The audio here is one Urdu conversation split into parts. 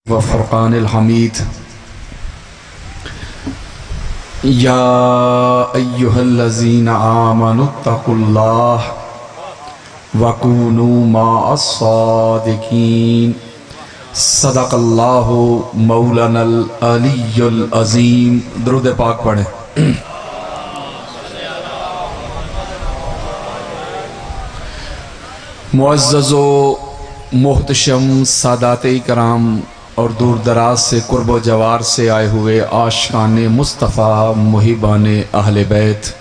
وفرقان الحمید یا ایہا الذین آمنوا اتقوا اللہ وکونوا مع الصادقین صدق اللہ مولانا العلی العظیم۔ درود پاک پڑھیں۔ معزز و محتشم سادات کرام اور دور دراز سے قرب و جوار سے آئے ہوئے عاشقان مصطفیٰ محبان اہل بیت،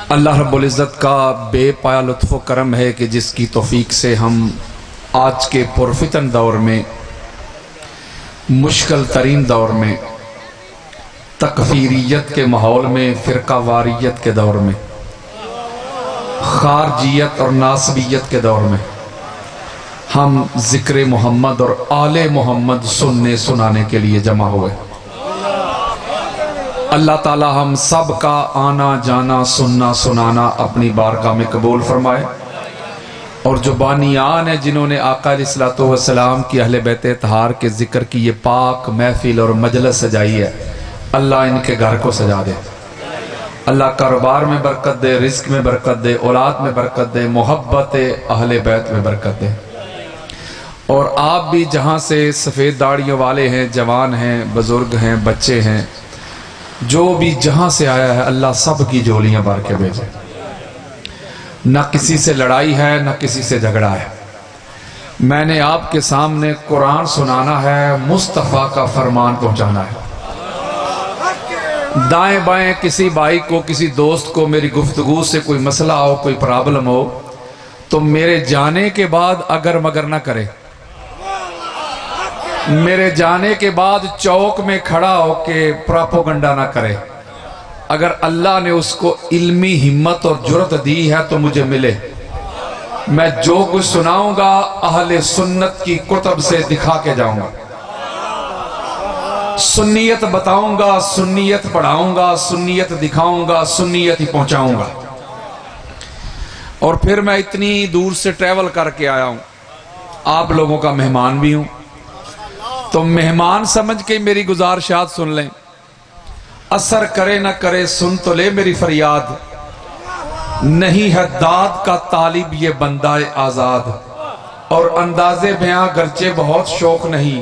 اللہ رب العزت کا بے پایا لطف و کرم ہے کہ جس کی توفیق سے ہم آج کے پرفتن دور میں، مشکل ترین دور میں، تکفیریت کے ماحول میں، فرقہ واریت کے دور میں، خارجیت اور ناسبیت کے دور میں ہم ذکر محمد اور آل محمد سننے سنانے کے لیے جمع ہوئے۔ اللہ تعالی ہم سب کا آنا جانا سننا سنانا اپنی بارگاہ میں قبول فرمائے، اور جو بانیان ہیں جنہوں نے آقا علیہ الصلوۃ والسلام کی اہل بیت اطہار کے ذکر کی یہ پاک محفل اور مجلس سجائی ہے، اللہ ان کے گھر کو سجا دے، اللہ کاروبار میں برکت دے، رزق میں برکت دے، اولاد میں برکت دے، محبت اہل بیت میں برکت دے۔ اور آپ بھی جہاں سے سفید داڑھیوں والے ہیں، جوان ہیں، بزرگ ہیں، بچے ہیں، جو بھی جہاں سے آیا ہے اللہ سب کی جولیاں بھر کے بھیجے۔ نہ کسی سے لڑائی ہے، نہ کسی سے جھگڑا ہے۔ میں نے آپ کے سامنے قرآن سنانا ہے، مصطفیٰ کا فرمان پہنچانا ہے۔ دائیں بائیں کسی بھائی کو، کسی دوست کو میری گفتگو سے کوئی مسئلہ ہو، کوئی پرابلم ہو، تو میرے جانے کے بعد اگر مگر نہ کرے، میرے جانے کے بعد چوک میں کھڑا ہو کے پراپوگنڈا نہ کرے۔ اگر اللہ نے اس کو علمی ہمت اور جرت دی ہے تو مجھے ملے، میں جو کچھ سناؤں گا اہل سنت کی کتب سے دکھا کے جاؤں گا، سنیت بتاؤں گا، سنیت پڑھاؤں گا، سنیت دکھاؤں گا، سنیت ہی پہنچاؤں گا۔ اور پھر میں اتنی دور سے ٹریول کر کے آیا ہوں، آپ لوگوں کا مہمان بھی ہوں، تو مہمان سمجھ کے میری گزارشات سن لیں، اثر کرے نہ کرے سن تو لے میری فریاد، نہیں ہے داد کا طالب یہ بندہ آزاد، اور انداز بیاں گرچہ بہت شوق نہیں،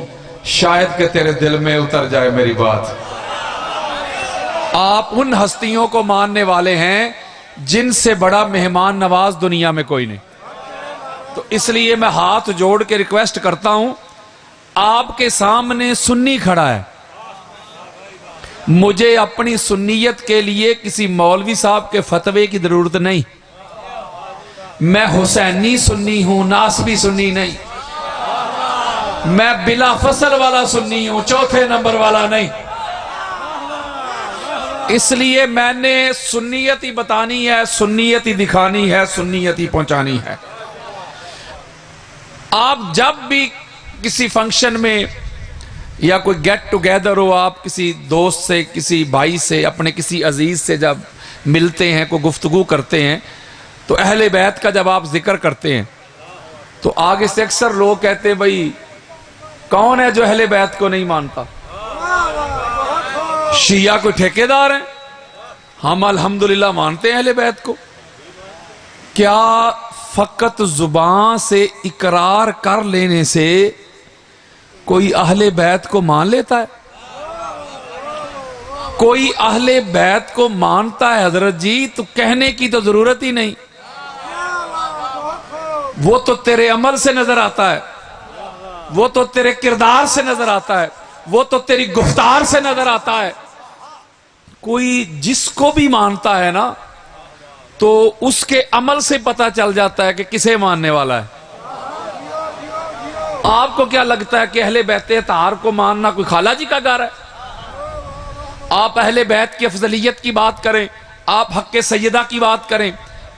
شاید کہ تیرے دل میں اتر جائے میری بات۔ آپ ان ہستیوں کو ماننے والے ہیں جن سے بڑا مہمان نواز دنیا میں کوئی نہیں، تو اس لیے میں ہاتھ جوڑ کے ریکویسٹ کرتا ہوں، آپ کے سامنے سنی کھڑا ہے، مجھے اپنی سنیت کے لیے کسی مولوی صاحب کے فتوے کی ضرورت نہیں، میں حسینی سنی ہوں، ناسبی سنی نہیں، میں بلا فصل والا سنی ہوں، چوتھے نمبر والا نہیں۔ اس لیے میں نے سنیت ہی بتانی ہے، سنیت ہی دکھانی ہے، سنیت ہی پہنچانی ہے۔ آپ جب بھی کسی فنکشن میں یا کوئی گیٹ ٹوگیدر ہو، آپ کسی دوست سے، کسی بھائی سے، اپنے کسی عزیز سے جب ملتے ہیں، کوئی گفتگو کرتے ہیں، تو اہل بیت کا جب آپ ذکر کرتے ہیں تو آگے سے اکثر لوگ کہتے ہیں بھائی کون ہے جو اہل بیت کو نہیں مانتا؟ شیعہ کوئی ٹھیکیدار ہیں؟ ہم الحمدللہ مانتے ہیں اہل بیت کو۔ کیا فقط زبان سے اقرار کر لینے سے کوئی اہل بیت کو مان لیتا ہے؟ کوئی اہل بیت کو مانتا ہے حضرت جی تو کہنے کی تو ضرورت ہی نہیں، وہ تو تیرے عمل سے نظر آتا ہے، وہ تو تیرے کردار سے نظر آتا ہے، وہ تو تیری گفتار سے نظر آتا ہے۔ کوئی جس کو بھی مانتا ہے نا تو اس کے عمل سے پتہ چل جاتا ہے کہ کسے ماننے والا ہے۔ آپ کو کیا لگتا ہے کہ اہل بیت اطہار کو ماننا کوئی خالہ جی کا گھر ہے؟ آپ اہل بیت کی افضلیت کی بات کریں، آپ حق سیدہ کی بات کریں،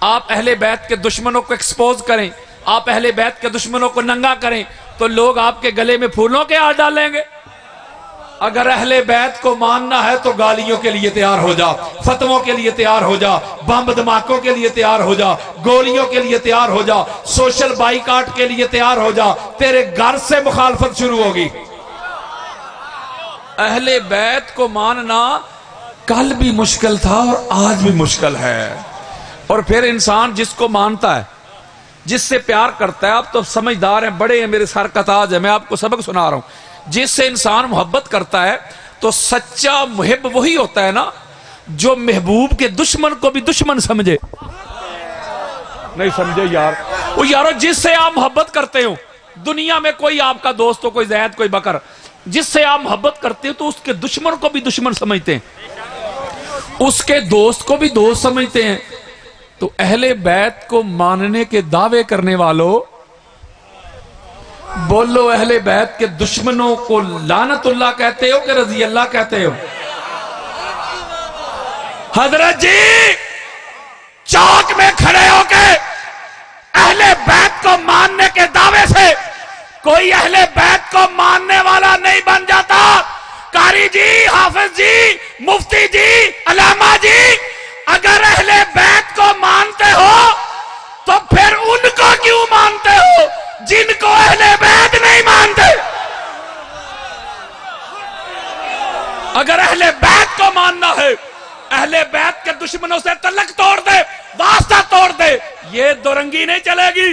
آپ اہل بیت کے دشمنوں کو ایکسپوز کریں، آپ اہل بیت کے دشمنوں کو ننگا کریں، تو لوگ آپ کے گلے میں پھولوں کے ہار ڈالیں گے۔ اگر اہل بیت کو ماننا ہے تو گالیوں کے لیے تیار ہو جا، فتووں کے لیے تیار ہو جا، بم دھماکوں کے لیے تیار ہو جا، گولیوں کے لیے تیار ہو جا، سوشل بائیکاٹ کے لیے تیار ہو جا، تیرے گھر سے مخالفت شروع ہوگی۔ اہل بیت کو ماننا کل بھی مشکل تھا اور آج بھی مشکل ہے۔ اور پھر انسان جس کو مانتا ہے، جس سے پیار کرتا ہے، آپ تو سمجھدار ہیں، بڑے ہیں، میرے سر کا تاج ہے، میں آپ کو سبق سنا رہا ہوں، جس سے انسان محبت کرتا ہے تو سچا محب وہی ہوتا ہے نا جو محبوب کے دشمن کو بھی دشمن سمجھے۔ نہیں سمجھے یار؟ وہ یارو جس سے آپ محبت کرتے ہو، دنیا میں کوئی آپ کا دوست ہو، کوئی زید، کوئی بکر، جس سے آپ محبت کرتے ہو تو اس کے دشمن کو بھی دشمن سمجھتے ہیں، اس کے دوست کو بھی دوست سمجھتے ہیں۔ تو اہل بیت کو ماننے کے دعوے کرنے والوں، بولو اہل بیت کے دشمنوں کو لعنت اللہ کہتے ہو کہ رضی اللہ کہتے ہو؟ حضرت جی چوک میں کھڑے ہو کے اہل بیت کو ماننے کے دعوے سے کوئی اہل بیت کو ماننے والا نہیں بن جاتا۔ قاری جی، حافظ جی، مفتی جی، علامہ جی، اگر اہل بیت کو مانتے ہو تو پھر ان کو کیوں مانتے ہو جن کو اہل بیت نہیں مانتے؟ اگر اہل بیت کو ماننا ہے، اہل بیت کے دشمنوں سے تعلق توڑ دے، واسطہ توڑ دے، یہ دورنگی نہیں چلے گی،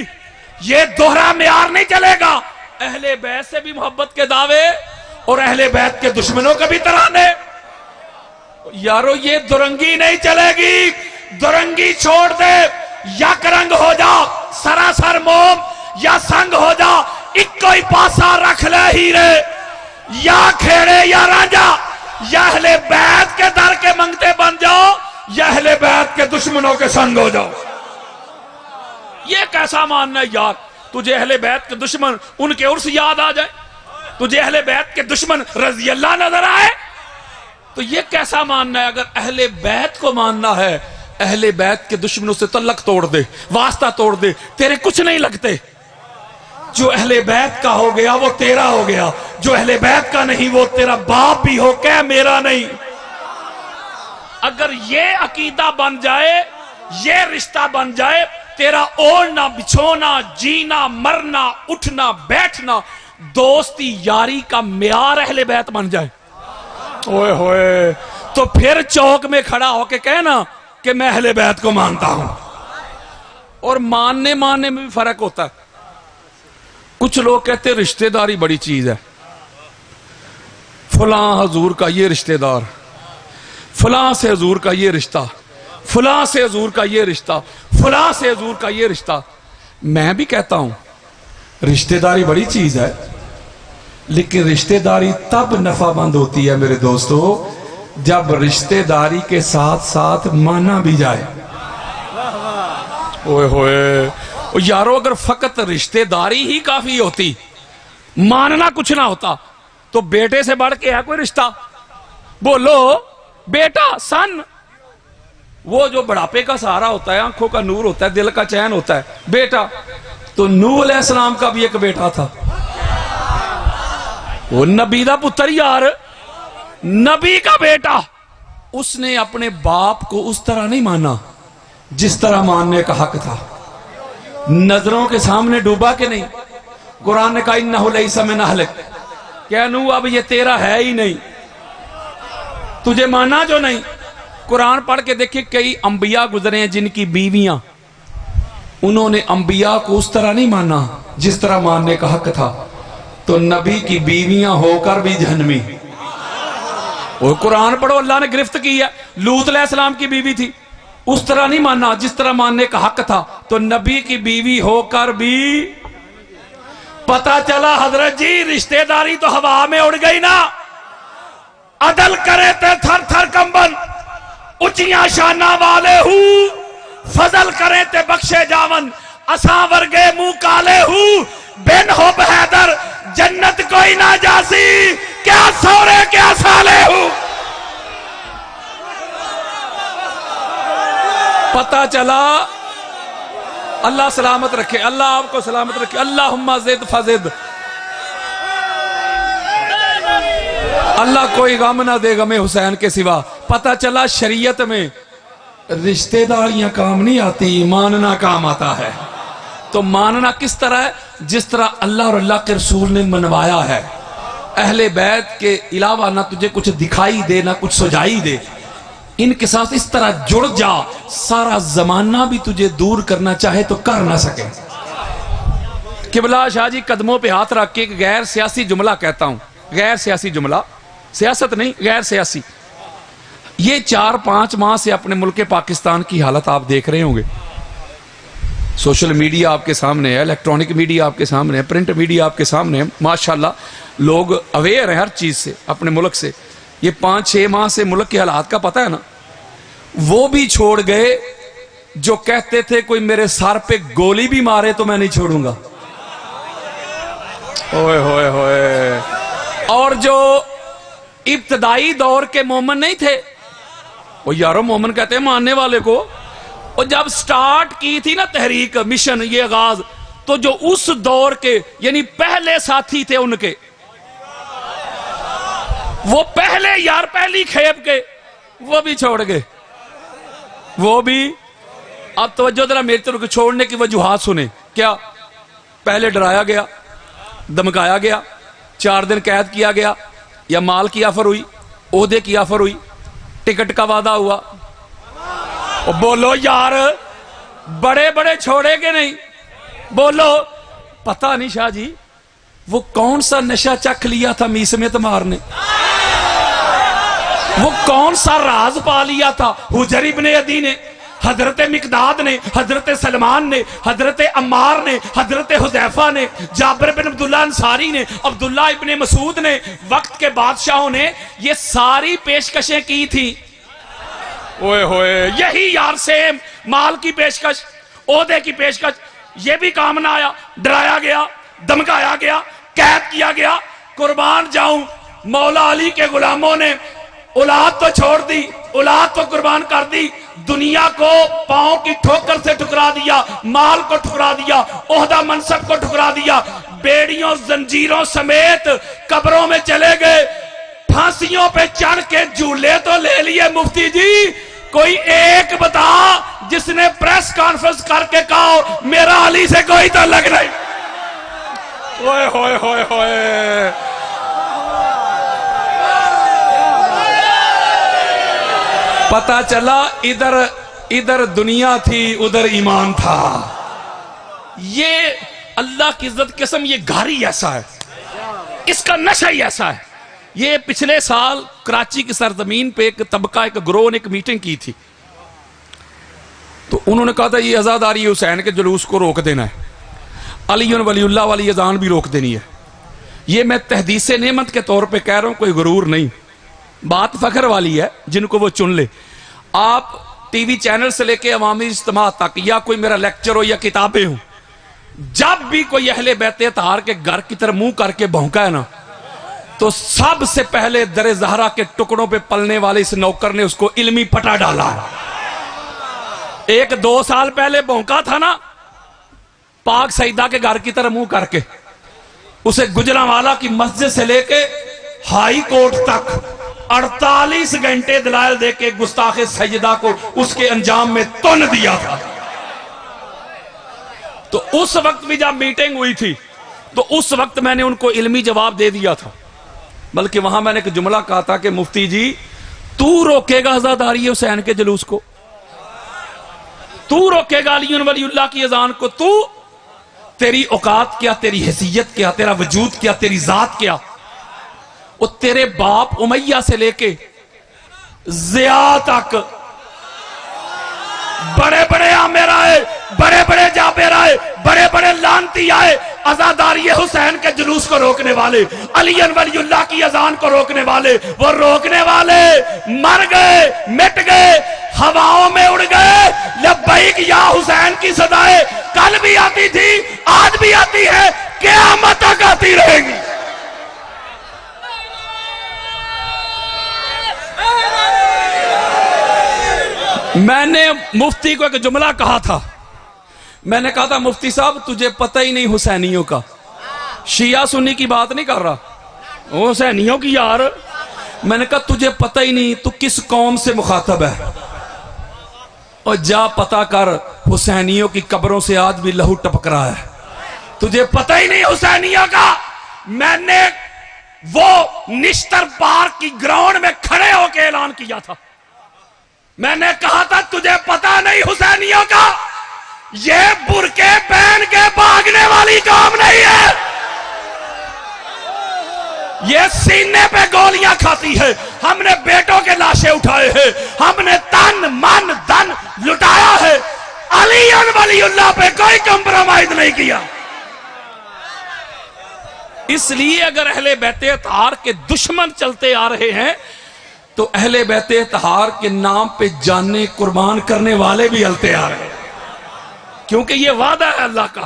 یہ دوہرا معیار نہیں چلے گا۔ اہل بیت سے بھی محبت کے دعوے اور اہل بیت کے دشمنوں کا بھی ترانے، یارو یہ دورنگی نہیں چلے گی۔ دورنگی چھوڑ دے، یک رنگ ہو جا، سراسر موم، یا سنگ ہو جا، ایک کوئی پاسا رکھ لے ہیرے، یا کھیڑے یا رانجا، یا اہل بیت کے در کے منگتے بن جاؤ یا اہل بیت کے دشمنوں کے سنگ ہو جاؤ۔ یہ کیسا ماننا ہے یار؟ تجھے اہل بیت کے دشمن ان کے عرس یاد آ جائے، تجھے اہل بیت کے دشمن رضی اللہ نظر آئے، تو یہ کیسا ماننا ہے؟ اگر اہل بیت کو ماننا ہے، اہل بیت کے دشمنوں سے تعلق توڑ دے، واسطہ توڑ دے، تیرے کچھ نہیں لگتے۔ جو اہل بیت کا ہو گیا وہ تیرا ہو گیا، جو اہل بیت کا نہیں وہ تیرا باپ بھی ہو کہ میرا نہیں۔ اگر یہ عقیدہ بن جائے، یہ رشتہ بن جائے، تیرا اوڑھنا بچھونا، جینا مرنا، اٹھنا بیٹھنا، دوستی یاری کا معیار اہل بیت بن جائے، اوئے ہوئے، تو پھر چوک میں کھڑا ہو کے کہنا کہ میں اہل بیت کو مانتا ہوں۔ اور ماننے میں بھی فرق ہوتا ہے۔ کچھ لوگ کہتے ہیں رشتہ داری بڑی چیز ہے، فلاں حضور کا یہ رشتہ دار، فلاں سے حضور کا یہ رشتہ، فلاں سے حضور کا یہ رشتہ، فلاں سے حضور کا یہ رشتہ۔ میں بھی کہتا ہوں رشتہ داری بڑی چیز ہے، لیکن رشتہ داری تب نفع مند ہوتی ہے میرے دوستو جب رشتہ داری کے ساتھ ساتھ مانا بھی جائے۔ اوئے ہوئے یارو، اگر فقط رشتہ داری ہی کافی ہوتی، ماننا کچھ نہ ہوتا، تو بیٹے سے بڑھ کے ہے کوئی رشتہ؟ بولو، بیٹا، سن، وہ جو بڑھاپے کا سہارا ہوتا ہے، آنکھوں کا نور ہوتا ہے، دل کا چین ہوتا ہے، بیٹا۔ تو نوح علیہ السلام کا بھی ایک بیٹا تھا، وہ نبی دا پتر یار، نبی کا بیٹا، اس نے اپنے باپ کو اس طرح نہیں مانا جس طرح ماننے کا حق تھا۔ نظروں کے سامنے ڈوبا کہ نہیں؟ قرآن نے کہا انہو لیس من اہلک، کیا نوح اب یہ تیرا ہے ہی نہیں، تجھے مانا جو نہیں۔ قرآن پڑھ کے دیکھیں، کئی انبیاء گزرے ہیں جن کی بیویاں، انہوں نے انبیاء کو اس طرح نہیں مانا جس طرح ماننے کا حق تھا، تو نبی کی بیویاں ہو کر بھی جہنمی۔ وہ قرآن پڑھو، اللہ نے گرفت کی ہے، لوط علیہ السلام کی بیوی تھی، اس طرح نہیں ماننا جس طرح ماننے کا حق تھا، تو نبی کی بیوی ہو کر بھی۔ پتا چلا حضرت جی رشتہ داری تو ہوا میں اڑ گئی نا، عدل کرے تے تھر تھر کمبن، اچیاں شانہ والے ہو، فضل کرے تے بخشے جاون، اساں ورگے منہ کالے ہو، بن ہو بہیدر جنت کوئی نہ جاسی، کیا سورے کیا سالے ہو۔ پتا چلا، اللہ سلامت رکھے، اللہ آپ کو سلامت رکھے، اللہم زد فزد۔ اللہ کوئی غم نہ دے غم حسین کے سوا. پتہ چلا شریعت میں رشتہ داریاں کام نہیں آتی، ماننا کام آتا ہے. تو ماننا کس طرح ہے؟ جس طرح اللہ اور اللہ کے رسول نے منوایا ہے. اہل بیت کے علاوہ نہ تجھے کچھ دکھائی دے نہ کچھ سجائی دے، ان کے ساتھ اس طرح جڑ جا سارا زمانہ بھی تجھے دور کرنا چاہے تو کر نہ سکے. قبلہ شاہ جی قدموں پہ ہاتھ رکھ کے ایک غیر سیاسی جملہ کہتا ہوں، غیر سیاسی جملہ، سیاست نہیں، غیر سیاسی. یہ 4-5 ماہ سے اپنے ملک پاکستان کی حالت آپ دیکھ رہے ہوں گے. سوشل میڈیا آپ کے سامنے ہے، الیکٹرانک میڈیا آپ کے سامنے ہے، پرنٹ میڈیا آپ کے سامنے ہے. ماشاءاللہ لوگ اویئر ہیں ہر چیز سے اپنے ملک سے. یہ 5-6 ماہ سے ملک کے حالات کا پتہ ہے نا. وہ بھی چھوڑ گئے جو کہتے تھے کوئی میرے سر پہ گولی بھی مارے تو میں نہیں چھوڑوں گا. اوئے ہوئے ہوئے. اور جو ابتدائی دور کے مومن نہیں تھے، وہ یارو مومن کہتے ہیں ماننے والے کو، اور جب سٹارٹ کی تھی نا تحریک مشن یہ آغاز، تو جو اس دور کے یعنی پہلے ساتھی تھے ان کے، وہ پہلے یار پہلی کھیپ کے وہ بھی چھوڑ گئے. وہ بھی اب توجہ ذرا میری طرف چھوڑنے کی وجوہات سنیں. کیا پہلے ڈرایا گیا، دمکایا گیا، 4 دن قید کیا گیا، یا مال کی آفر ہوئی، عہدے کی آفر ہوئی، ٹکٹ کا وعدہ ہوا. بولو یار بڑے بڑے چھوڑے گے نہیں؟ بولو. پتہ نہیں شاہ جی وہ کون سا نشہ چکھ لیا تھا میسمت مار نے، وہ کون سا راز پا لیا تھا حجر ابن عدی نے، حضرت مقداد نے، حضرت سلمان نے، حضرت عمار نے، حضرت حذیفہ نے، جابر بن عبداللہ انصاری نے، عبداللہ ابن مسعود نے، وقت کے بادشاہوں نے یہ ساری پیشکشیں کی تھی. اوئے ہوئے یہی یار سیم مال کی پیشکش، عہدے کی پیشکش، یہ بھی کام نہ آیا. ڈرایا گیا، دمکایا گیا، قید کیا گیا. قربان جاؤں مولا علی کے غلاموں نے اولاد تو چھوڑ دی، اولاد تو قربان کر دی، دنیا کو پاؤں کی ٹھوکر سے ٹھکرا دیا، مال کو ٹھکرا دیا، عہدہ منصب کو ٹھکرا دیا، بیڑیوں زنجیروں سمیت قبروں میں چلے گئے. پھانسیوں پہ چڑھ کے جھولے تو لے لیے. مفتی جی کوئی ایک بتا جس نے پریس کانفرنس کر کے کہا میرا علی سے کوئی تعلق نہیں. ہوئے ہوئے ہوئے ہوئے. پتہ چلا ادھر دنیا تھی ادھر ایمان تھا. یہ اللہ کی عزت قسم یہ گھاری ایسا ہے، اس کا نشہ ہی ایسا ہے. یہ پچھلے سال کراچی کی سرزمین پہ ایک طبقہ ایک گروہ نے ایک میٹنگ کی تھی، تو انہوں نے کہا تھا یہ عزاداری حسین کے جلوس کو روک دینا ہے، علی ولی اللہ والی اذان بھی روک دینی ہے. یہ میں تحدیث نعمت کے طور پہ کہہ رہا ہوں، کوئی غرور نہیں، بات فخر والی ہے. جن کو وہ چن لے. آپ ٹی وی چینل سے لے کے عوامی اجتماع تک یا کوئی میرا لیکچر ہو یا کتابیں ہوں، جب بھی کوئی اہل بیت اطہار کے گھر کی طرف منہ کر کے بھونکا ہے نا، تو سب سے پہلے در زہرا کے ٹکڑوں پہ پلنے والے اس نوکر نے اس کو علمی پٹا ڈالا ہے. 1-2 سال پہلے بھونکا تھا نا پاک سیدہ کے گھر کی طرف منہ کر کے، اسے گجرانوالا کی مسجد سے لے کے ہائی کورٹ تک 48 گھنٹے دلائل دے کے گستاخ سیدہ کو اس کے انجام میں تن دیا تھا. تو اس وقت بھی جب میٹنگ ہوئی تھی تو اس وقت میں نے ان کو علمی جواب دے دیا تھا. بلکہ وہاں میں نے ایک جملہ کہا تھا کہ مفتی جی تو روکے گا عزاداری حسین کے جلوس کو، تو روکے گا علی ولی اللہ کی اذان کو، تو تیری اوقات کیا، تیری حیثیت کیا، تیرا وجود کیا، تیری ذات کیا. وہ تیرے باپ امیہ سے لے کے ضیاء تک بڑے بڑے عامر آئے، بڑے بڑے جابر آئے، بڑے بڑے لانتی آئے، عزاداری حسین کے جلوس کو روکنے والے، علی ولی اللہ کی اذان کو روکنے والے، وہ روکنے والے مر گئے، مٹ گئے، ہواؤں میں اڑ گئے. لبیک یا حسین کی صدائیں کل بھی آتی تھی، آج بھی آتی ہے، قیامت تک آتی رہے گی. میں نے مفتی کو ایک جملہ کہا تھا، میں نے کہا تھا مفتی صاحب تجھے پتہ ہی نہیں حسینیوں کا. شیعہ سنی کی بات نہیں کر رہا، حسینیوں کی یار میں نے کہا تجھے پتہ ہی نہیں تو کس قوم سے مخاطب ہے، اور جا پتہ کر حسینیوں کی قبروں سے آج بھی لہو ٹپک رہا ہے، تجھے پتہ ہی نہیں حسینیوں کا۔ میں نے وہ نشتر پارک کی گراؤنڈ میں کھڑے ہو کے اعلان کیا تھا، میں نے کہا تھا تجھے پتہ نہیں حسینیوں کا، یہ برقعے پہن کے بھاگنے والی قوم نہیں ہے، یہ سینے پہ گولیاں کھاتی ہے۔ ہم نے بیٹوں کے لاشیں اٹھائے ہیں، ہم نے تن من دن لٹایا ہے، علی ولی اللہ پہ کوئی کمپرومائز نہیں کیا۔ اس لیے اگر اہل بیت اطہار کے دشمن چلتے آ رہے ہیں تو اہل بیت اطہار کے نام پہ جانیں قربان کرنے والے بھی ہلتے آ رہے ہیں، کیونکہ یہ وعدہ ہے اللہ کا،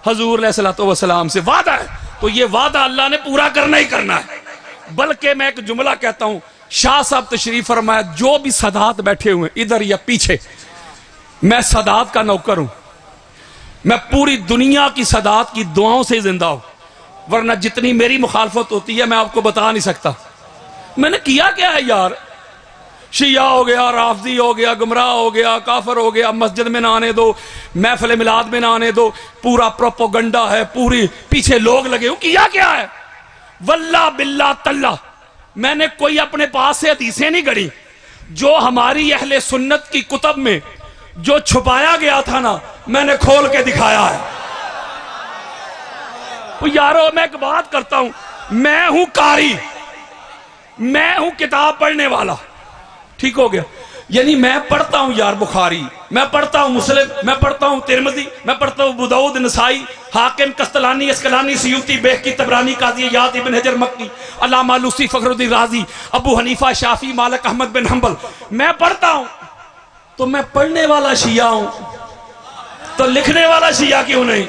حضور علیہ السلام سے وعدہ ہے، تو یہ وعدہ اللہ نے پورا کرنا ہی کرنا ہے۔ بلکہ میں ایک جملہ کہتا ہوں، شاہ صاحب تشریف فرمایا، جو بھی سادات بیٹھے ہوئے ادھر یا پیچھے، میں سادات کا نوکر ہوں، میں پوری دنیا کی سادات کی دعاؤں سے زندہ ہوں، ورنہ جتنی میری مخالفت ہوتی ہے میں آپ کو بتا نہیں سکتا۔ میں نے کیا کیا ہے یار، شیعہ ہو گیا، رافضی ہو گیا، گمراہ ہو گیا، کافر ہو گیا، مسجد میں نہ آنے دو، محفل میلاد میں نہ آنے دو، پورا پروپوگنڈا ہے، پوری پیچھے لوگ لگے ہو، کیا کیا ہے؟ واللہ باللہ تاللہ میں نے کوئی اپنے پاس سے حدیثیں نہیں گڑھی، جو ہماری اہل سنت کی کتب میں جو چھپایا گیا تھا نا میں نے کھول کے دکھایا ہے۔ یارو میں ایک بات کرتا ہوں، میں ہوں قاری، میں ہوں کتاب پڑھنے والا، ٹھیک ہو گیا، یعنی میں پڑھتا ہوں یار بخاری، میں پڑھتا ہوں مسلم، میں پڑھتا ہوں ترمذی، میں پڑھتا ہوں ابو داؤد، نسائی، حاکم، قسطلانی، اسقلانی، سیوطی، بیہقی، طبرانی، قاضی عیاض، ابن حجر مکی، علامہ لوسی، فخر الدین رازی، ابو حنیفہ، شافعی، مالک، احمد بن حنبل، میں پڑھتا ہوں، تو میں پڑھنے والا شیعہ ہوں تو لکھنے والا شیعہ کیوں نہیں؟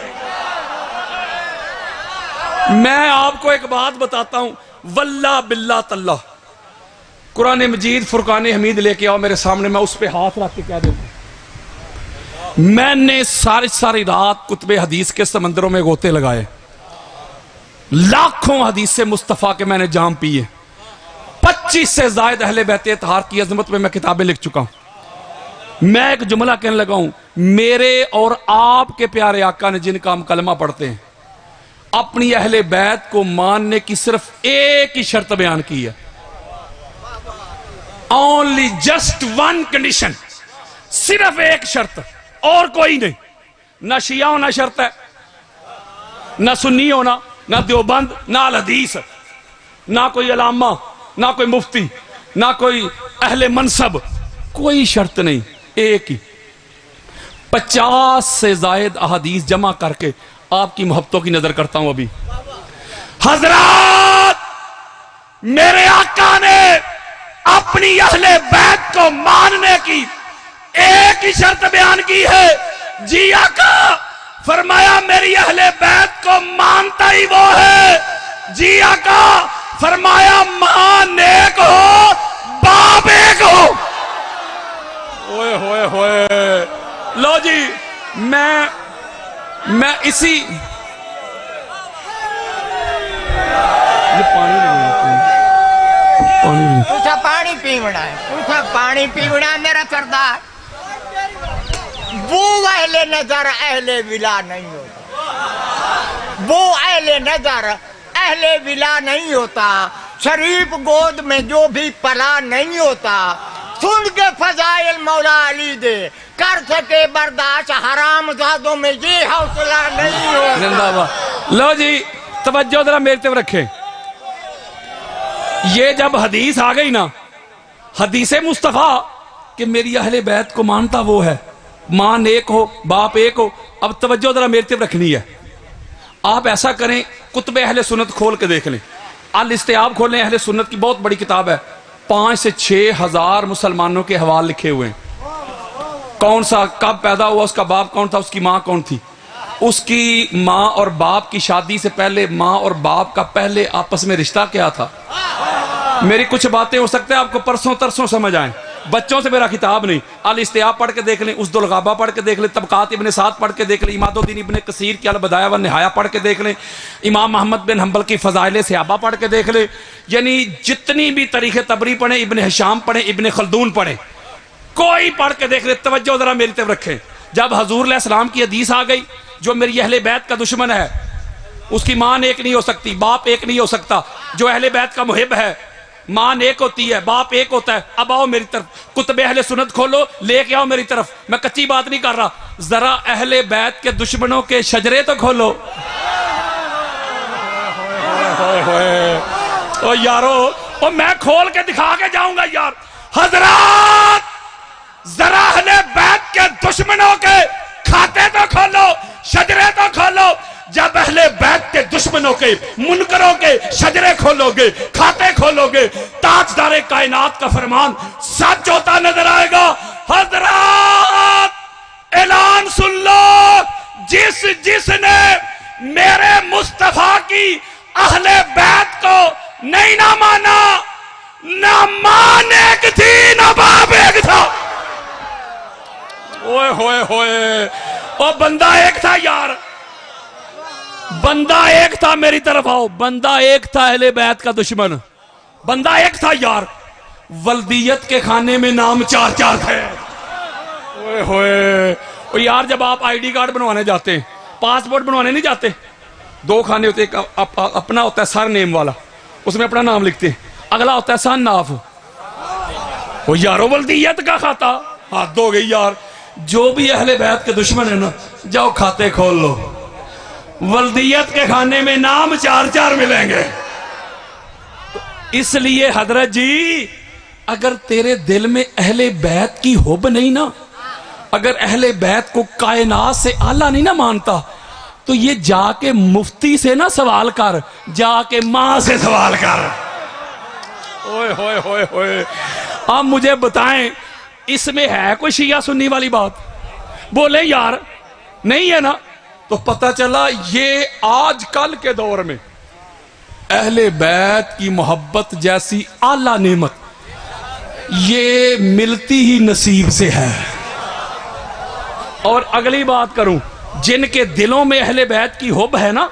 میں آپ کو ایک بات بتاتا ہوں، واللہ باللہ تاللہ، قرآن مجید فرقان حمید لے کے آؤ میرے سامنے، میں اس پہ ہاتھ رکھ کے کہہ دوں، میں نے ساری رات کتب حدیث کے سمندروں میں غوطے لگائے، لاکھوں حدیث مصطفیٰ کے میں نے جام پیے، 25 سے زائد اہل بیت اطہار کی عظمت میں کتابیں لکھ چکا ہوں۔ میں ایک جملہ کہنے لگا ہوں، میرے اور آپ کے پیارے آقا نے جن کا ہم کلمہ پڑھتے ہیں، اپنی اہل بیت کو ماننے کی صرف ایک ہی شرط بیان کی ہے، only just one condition، صرف ایک شرط، اور کوئی نہیں، نہ شیعہ ہونا شرط ہے، نہ سنی ہونا، نہ دیوبند، نہ الحدیث، نہ کوئی علامہ، نہ کوئی مفتی، نہ کوئی اہل منصب، کوئی شرط نہیں، ایک ہی۔ 50 سے زائد احادیث جمع کر کے آپ کی محبتوں کی نظر کرتا ہوں ابھی۔ حضرات، میرے آقا نے اپنی اہل بیت کو ماننے کی ایک ہی شرط بیان کی ہے، جی آقا، فرمایا میری اہل بیت کو مانتا ہی وہ ہے، جی آقا، فرمایا ماں نیک ہو باپ ایک ہو۔ ہوئے ہوئے ہوئے، لو جی، میں اسی پانی پیونا ہے، پانی پیونا ہے میرا سردار۔ وہ اہل نظر اہل ولا نہیں ہوتا، وہ اہل نظر اہل ولا نہیں ہوتا، شریف گود میں جو بھی پلا نہیں ہوتا، سن کے فضائل مولا علی دے کر سکے برداشت حرام زادوں میں یہ حوصلہ نہیں ہوتا۔ لو جی توجہ ذرا میرے طرف رکھیں، یہ جب حدیث آ گئی نا، حدیث مصطفیٰ کہ میری اہل بیت کو مانتا وہ ہے، ماں ایک ہو باپ ایک ہو۔ اب توجہ ذرا میرے طرف رکھنی ہے، آپ ایسا کریں، کتب اہل سنت کھول کے دیکھ لیں، الاستیاب کھولیں، اہل سنت کی بہت بڑی کتاب ہے، 5 سے 6 ہزار مسلمانوں کے حوال لکھے ہوئے ہیں، کون سا کب پیدا ہوا، اس کا باپ کون تھا، اس کی ماں کون تھی، اس کی ماں اور باپ کی شادی سے پہلے ماں اور باپ کا پہلے آپس میں رشتہ کیا تھا۔ میری کچھ باتیں ہو سکتے ہیں آپ کو پرسوں ترسوں سمجھ آئیں، بچوں سے میرا خطاب نہیں، الاستیاب پڑھ کے دیکھ لیں، اسد الغابہ پڑھ کے دیکھ لیں، طبقات ابن سعد پڑھ کے دیکھ لیں، اماد الدین ابن کثیر کی البدایہ والنہایہ پڑھ کے دیکھ لیں، امام محمد بن حنبل کی فضائل صحابہ پڑھ کے دیکھ لیں، یعنی جتنی بھی تاریخ طبری پڑھیں، ابن ہشام پڑھیں، ابن خلدون پڑھیں، کوئی پڑھ کے دیکھ لیں۔ توجہ ذرا میری طرف رکھیں، جب حضور علیہ السلام کی حدیث آ گئی جو میری اہل بیت کا دشمن ہے اس کی ماں ایک نہیں ہو سکتی، باپ ایک نہیں ہو سکتا، جو اہل بیت کا محب ہے ماں ایک ہوتی ہے، باپ ایک ہوتا ہے، اب آؤ میری طرف، کتب اہل سنت کھولو، لے کے آؤ میری طرف، میں کچی بات نہیں کر رہا، ذرا اہل بیت کے دشمنوں کے شجرے تو کھولو۔ او یارو، او میں کھول کے دکھا کے جاؤں گا یار۔ حضرات ذرا اہل بیت کے دشمنوں کے کھاتے تو کھولو، شجرے تو کھولو۔ جب اہل بیت کے دشمنوں کے منکروں کے شجرے کھولو گے، کھاتے کھولو گے، تاجدار کائنات کا فرمان سچ ہوتا نظر آئے گا۔ حضرات اعلان سن لو، جس نے میرے مصطفیٰ کی اہل بیت کو نہیں نہ مانا، نہ ماں ایک تھی نہ باپ ایک تھا۔ اوئے ہوئے ہوئے، او بندہ ایک تھا یار، بندہ ایک تھا، میری طرف آؤ، بندہ ایک تھا اہل بیت کا دشمن، بندہ ایک تھا یار، ولدیت کے کھانے میں نام چار چار تھے۔ اوئے ہوئے، او یار جب آپ آئی ڈی کارڈ بنوانے جاتے ہیں، پاسپورٹ بنوانے نہیں جاتے، دو کھانے ہوتے ہیں، اپنا ہوتا ہے سر نیم والا، اس میں اپنا نام لکھتے ہیں، اگلا ہوتا ہے سن ناف۔ او یارو ولدیت کا کھاتا، حد ہو گئی یار۔ جو بھی اہل بیت کے دشمن ہے نا، جاؤ کھاتے کھول لو، ولدیت کے کھانے میں نام چار چار ملیں گے۔ اس لیے حضرت جی اگر تیرے دل میں اہل بیت کی حب نہیں نا، اگر اہل بیت کو کائنات سے اعلیٰ نہیں نا مانتا، تو یہ جا کے مفتی سے نہ سوال کر، جا کے ماں سے سوال کر۔ اوئے ہوئے ہوئے ہوئے، اب مجھے بتائیں اس میں ہے کوئی شیعہ سنی والی بات؟ بولے یار نہیں ہے نا، تو پتہ چلا یہ آج کل کے دور میں اہل بیت کی محبت جیسی اعلیٰ نعمت یہ ملتی ہی نصیب سے ہے۔ اور اگلی بات کروں، جن کے دلوں میں اہل بیت کی حب ہے نا،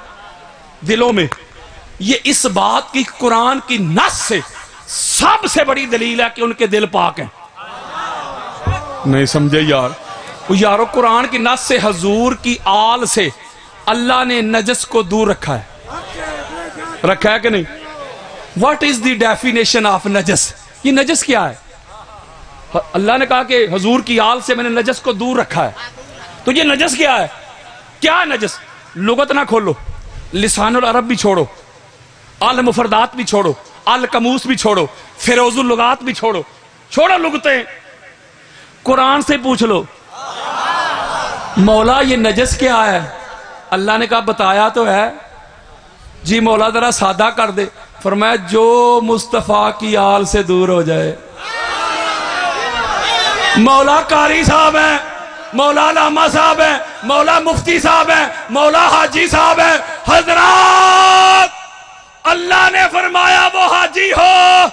دلوں میں، یہ اس بات کی قرآن کی نص سے سب سے بڑی دلیل ہے کہ ان کے دل پاک ہیں۔ نہیں سمجھے یار؟ یارو قرآن کی نص سے حضور کی آل سے اللہ نے نجس کو دور رکھا ہے، رکھا ہے کہ نہیں؟ What is the definition of نجس؟ یہ نجس کیا ہے؟ اللہ نے کہا کہ حضور کی آل سے میں نے نجس کو دور رکھا ہے، تو یہ نجس کیا ہے؟ کیا ہے نجس؟ لغت نہ کھولو، لسان العرب بھی چھوڑو، المفردات بھی چھوڑو، القاموس بھی چھوڑو، فیروز اللغات بھی چھوڑو، چھوڑو لغتیں، قرآن سے پوچھ لو مولا یہ نجس کیا ہے؟ اللہ نے کہا بتایا تو ہے جی مولا ذرا سادہ کر دے، فرمایا جو مصطفیٰ کی آل سے دور ہو جائے۔ مولا قاری صاحب ہیں، مولا علامہ صاحب ہیں، مولا مفتی صاحب ہیں، مولا حاجی صاحب ہیں۔ حضرات اللہ نے فرمایا وہ حاجی ہو،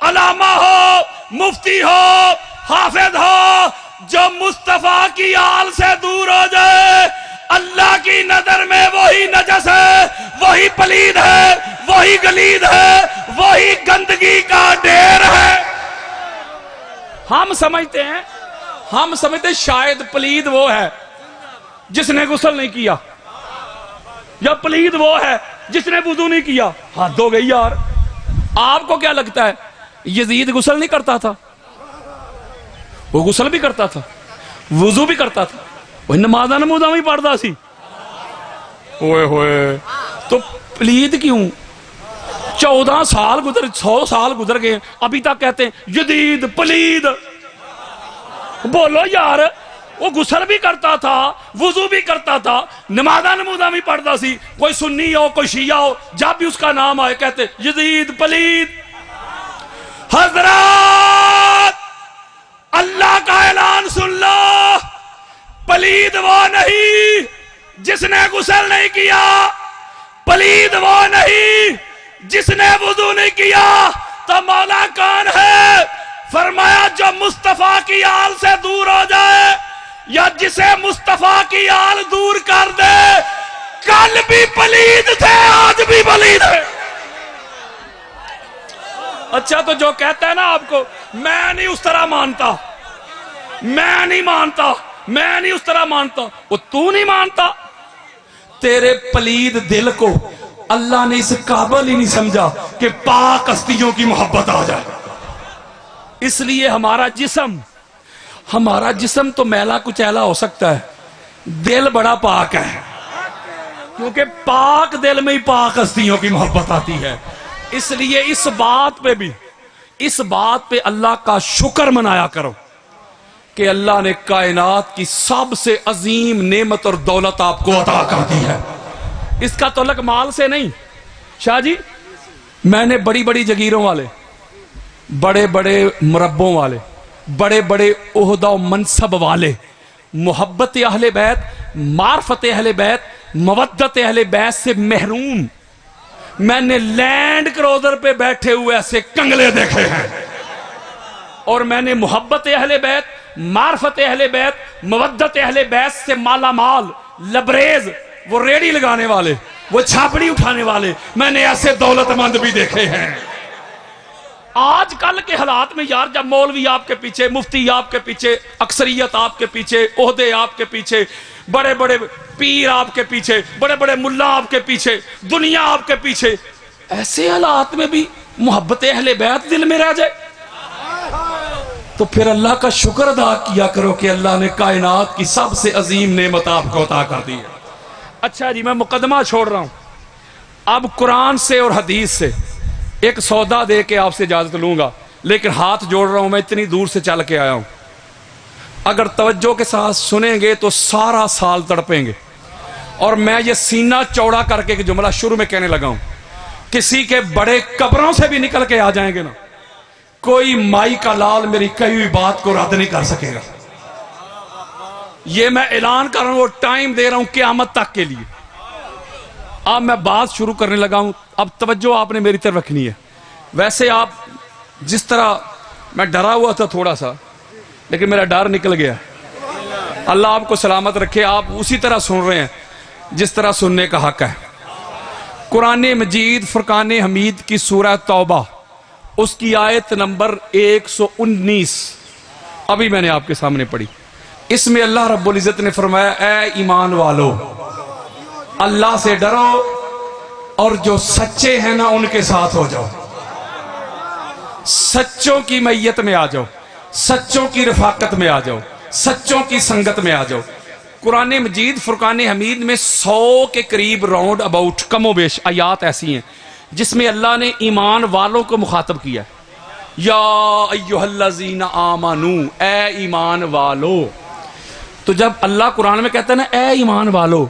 علامہ ہو، مفتی ہو، حافظ ہو، جو مصطفیٰ کی آل سے دور ہو جائے، اللہ کی نظر میں وہی نجس ہے، وہی پلید ہے، وہی گلید ہے، وہی گندگی کا ڈھیر ہے۔ ہم سمجھتے ہیں شاید پلید وہ ہے جس نے غسل نہیں کیا، یا پلید وہ ہے جس نے وضو نہیں کیا۔ حد ہو گئی یار۔ آپ کو کیا لگتا ہے یزید غسل نہیں کرتا تھا؟ وہ غسل بھی کرتا تھا، وضو بھی کرتا تھا، وہ نمازہ بھی پڑھتا سی۔ ہوئے ہوئے، تو پلید کیوں؟ 14 سال گزر، 100 سال گزر گئے، ابھی تک کہتے ہیں جدید پلید۔ بولو یار، وہ غسل بھی کرتا تھا، وضو بھی کرتا تھا، نمازہ بھی پڑھتا سی۔ کوئی سنی ہو، کوئی شیعہ ہو، جب بھی اس کا نام آئے کہتے جدید پلید۔ حضرات اللہ کا اعلان سن لو، پلید وہ نہیں جس نے غسل نہیں کیا، پلید وہ نہیں جس نے وضو نہیں کیا، تو مولا کون ہے؟ فرمایا جو مصطفیٰ کی آل سے دور ہو جائے یا جسے مصطفیٰ کی آل دور کر دے، کل بھی پلید تھے آج بھی پلید ہے۔ اچھا تو جو کہتا ہے نا آپ کو میں نہیں اس طرح مانتا، میں نہیں مانتا، میں نہیں اس طرح مانتا، وہ تو نہیں مانتا، تیرے پلید دل کو اللہ نے اس قابل ہی نہیں سمجھا کہ پاک ہستیوں کی محبت آ جائے۔ اس لیے ہمارا جسم تو میلا کچیلا ہو سکتا ہے، دل بڑا پاک ہے، کیونکہ پاک دل میں ہی پاک ہستیوں کی محبت آتی ہے۔ اس لیے اس بات پہ اللہ کا شکر منایا کرو کہ اللہ نے کائنات کی سب سے عظیم نعمت اور دولت آپ کو عطا کر دی ہے۔ اس کا تعلق مال سے نہیں۔ شاہ جی، میں نے بڑی بڑی جگیروں والے، بڑے بڑے مربوں والے، بڑے بڑے عہدہ و منصب والے، محبت اہل بیت، معرفت اہل بیت، مودت اہل بیت سے محروم میں نے لینڈ کروزر پہ بیٹھے ہوئے ایسے کنگلے دیکھے ہیں، اور میں نے محبت اہل بیت، معرفت اہل بیت، مودت اہل بیت سے مالا مال، لبریز، وہ ریڑی لگانے والے، وہ چھاپڑی اٹھانے والے، میں نے ایسے دولت مند بھی دیکھے ہیں۔ آج کل کے حالات میں یار، جب مولوی آپ کے پیچھے، مفتی آپ کے پیچھے، اکثریت آپ کے پیچھے، عہدے آپ کے پیچھے، بڑے بڑے پیر آپ کے پیچھے، بڑے بڑے ملا آپ کے پیچھے، دنیا آپ کے پیچھے، ایسے حالات میں بھی محبت اہل بیت دل میں رہ جائے تو پھر اللہ کا شکر ادا کیا کرو کہ اللہ نے کائنات کی سب سے عظیم نعمت آپ کو عطا کر دی ہے۔ اچھا جی، میں مقدمہ چھوڑ رہا ہوں، اب قرآن سے اور حدیث سے ایک سودا دے کے آپ سے اجازت لوں گا، لیکن ہاتھ جوڑ رہا ہوں، میں اتنی دور سے چل کے آیا ہوں، اگر توجہ کے ساتھ سنیں گے تو سارا سال تڑپیں گے۔ اور میں یہ سینہ چوڑا کر کے ایک جملہ شروع میں کہنے لگا ہوں، کسی کے بڑے قبروں سے بھی نکل کے آ جائیں گے نا، کوئی مائی کا لال میری کہی ہوئی بات کو رد نہیں کر سکے گا۔ یہ میں اعلان کر رہا ہوں اور ٹائم دے رہا ہوں قیامت تک کے لیے۔ اب میں بات شروع کرنے لگا ہوں، اب توجہ آپ نے میری طرف رکھنی ہے۔ ویسے آپ جس طرح، میں ڈرا ہوا تھا تھوڑا سا، لیکن میرا ڈر نکل گیا۔ اللہ آپ کو سلامت رکھے، آپ اسی طرح سن رہے ہیں جس طرح سننے کا حق ہے۔ قرآن مجید فرقان حمید کی سورہ توبہ، اس کی آیت نمبر 119 ابھی میں نے آپ کے سامنے پڑھی۔ اس میں اللہ رب العزت نے فرمایا، اے ایمان والو، اللہ سے ڈرو اور جو سچے ہیں نا ان کے ساتھ ہو جاؤ، سچوں کی میت میں آ جاؤ، سچوں کی رفاقت میں آ جاؤ، سچوں کی سنگت میں آ جاؤ۔ قرآن مجید فرقان حمید میں 100 کے قریب راؤنڈ اباؤٹ کم و بیش آیات ایسی ہیں جس میں اللہ نے ایمان والوں کو مخاطب کیا ہے، یا ایھا الذین آمنو، اے ایمان والو۔ تو جب اللہ قرآن میں کہتا ہے نا اے ایمان والو،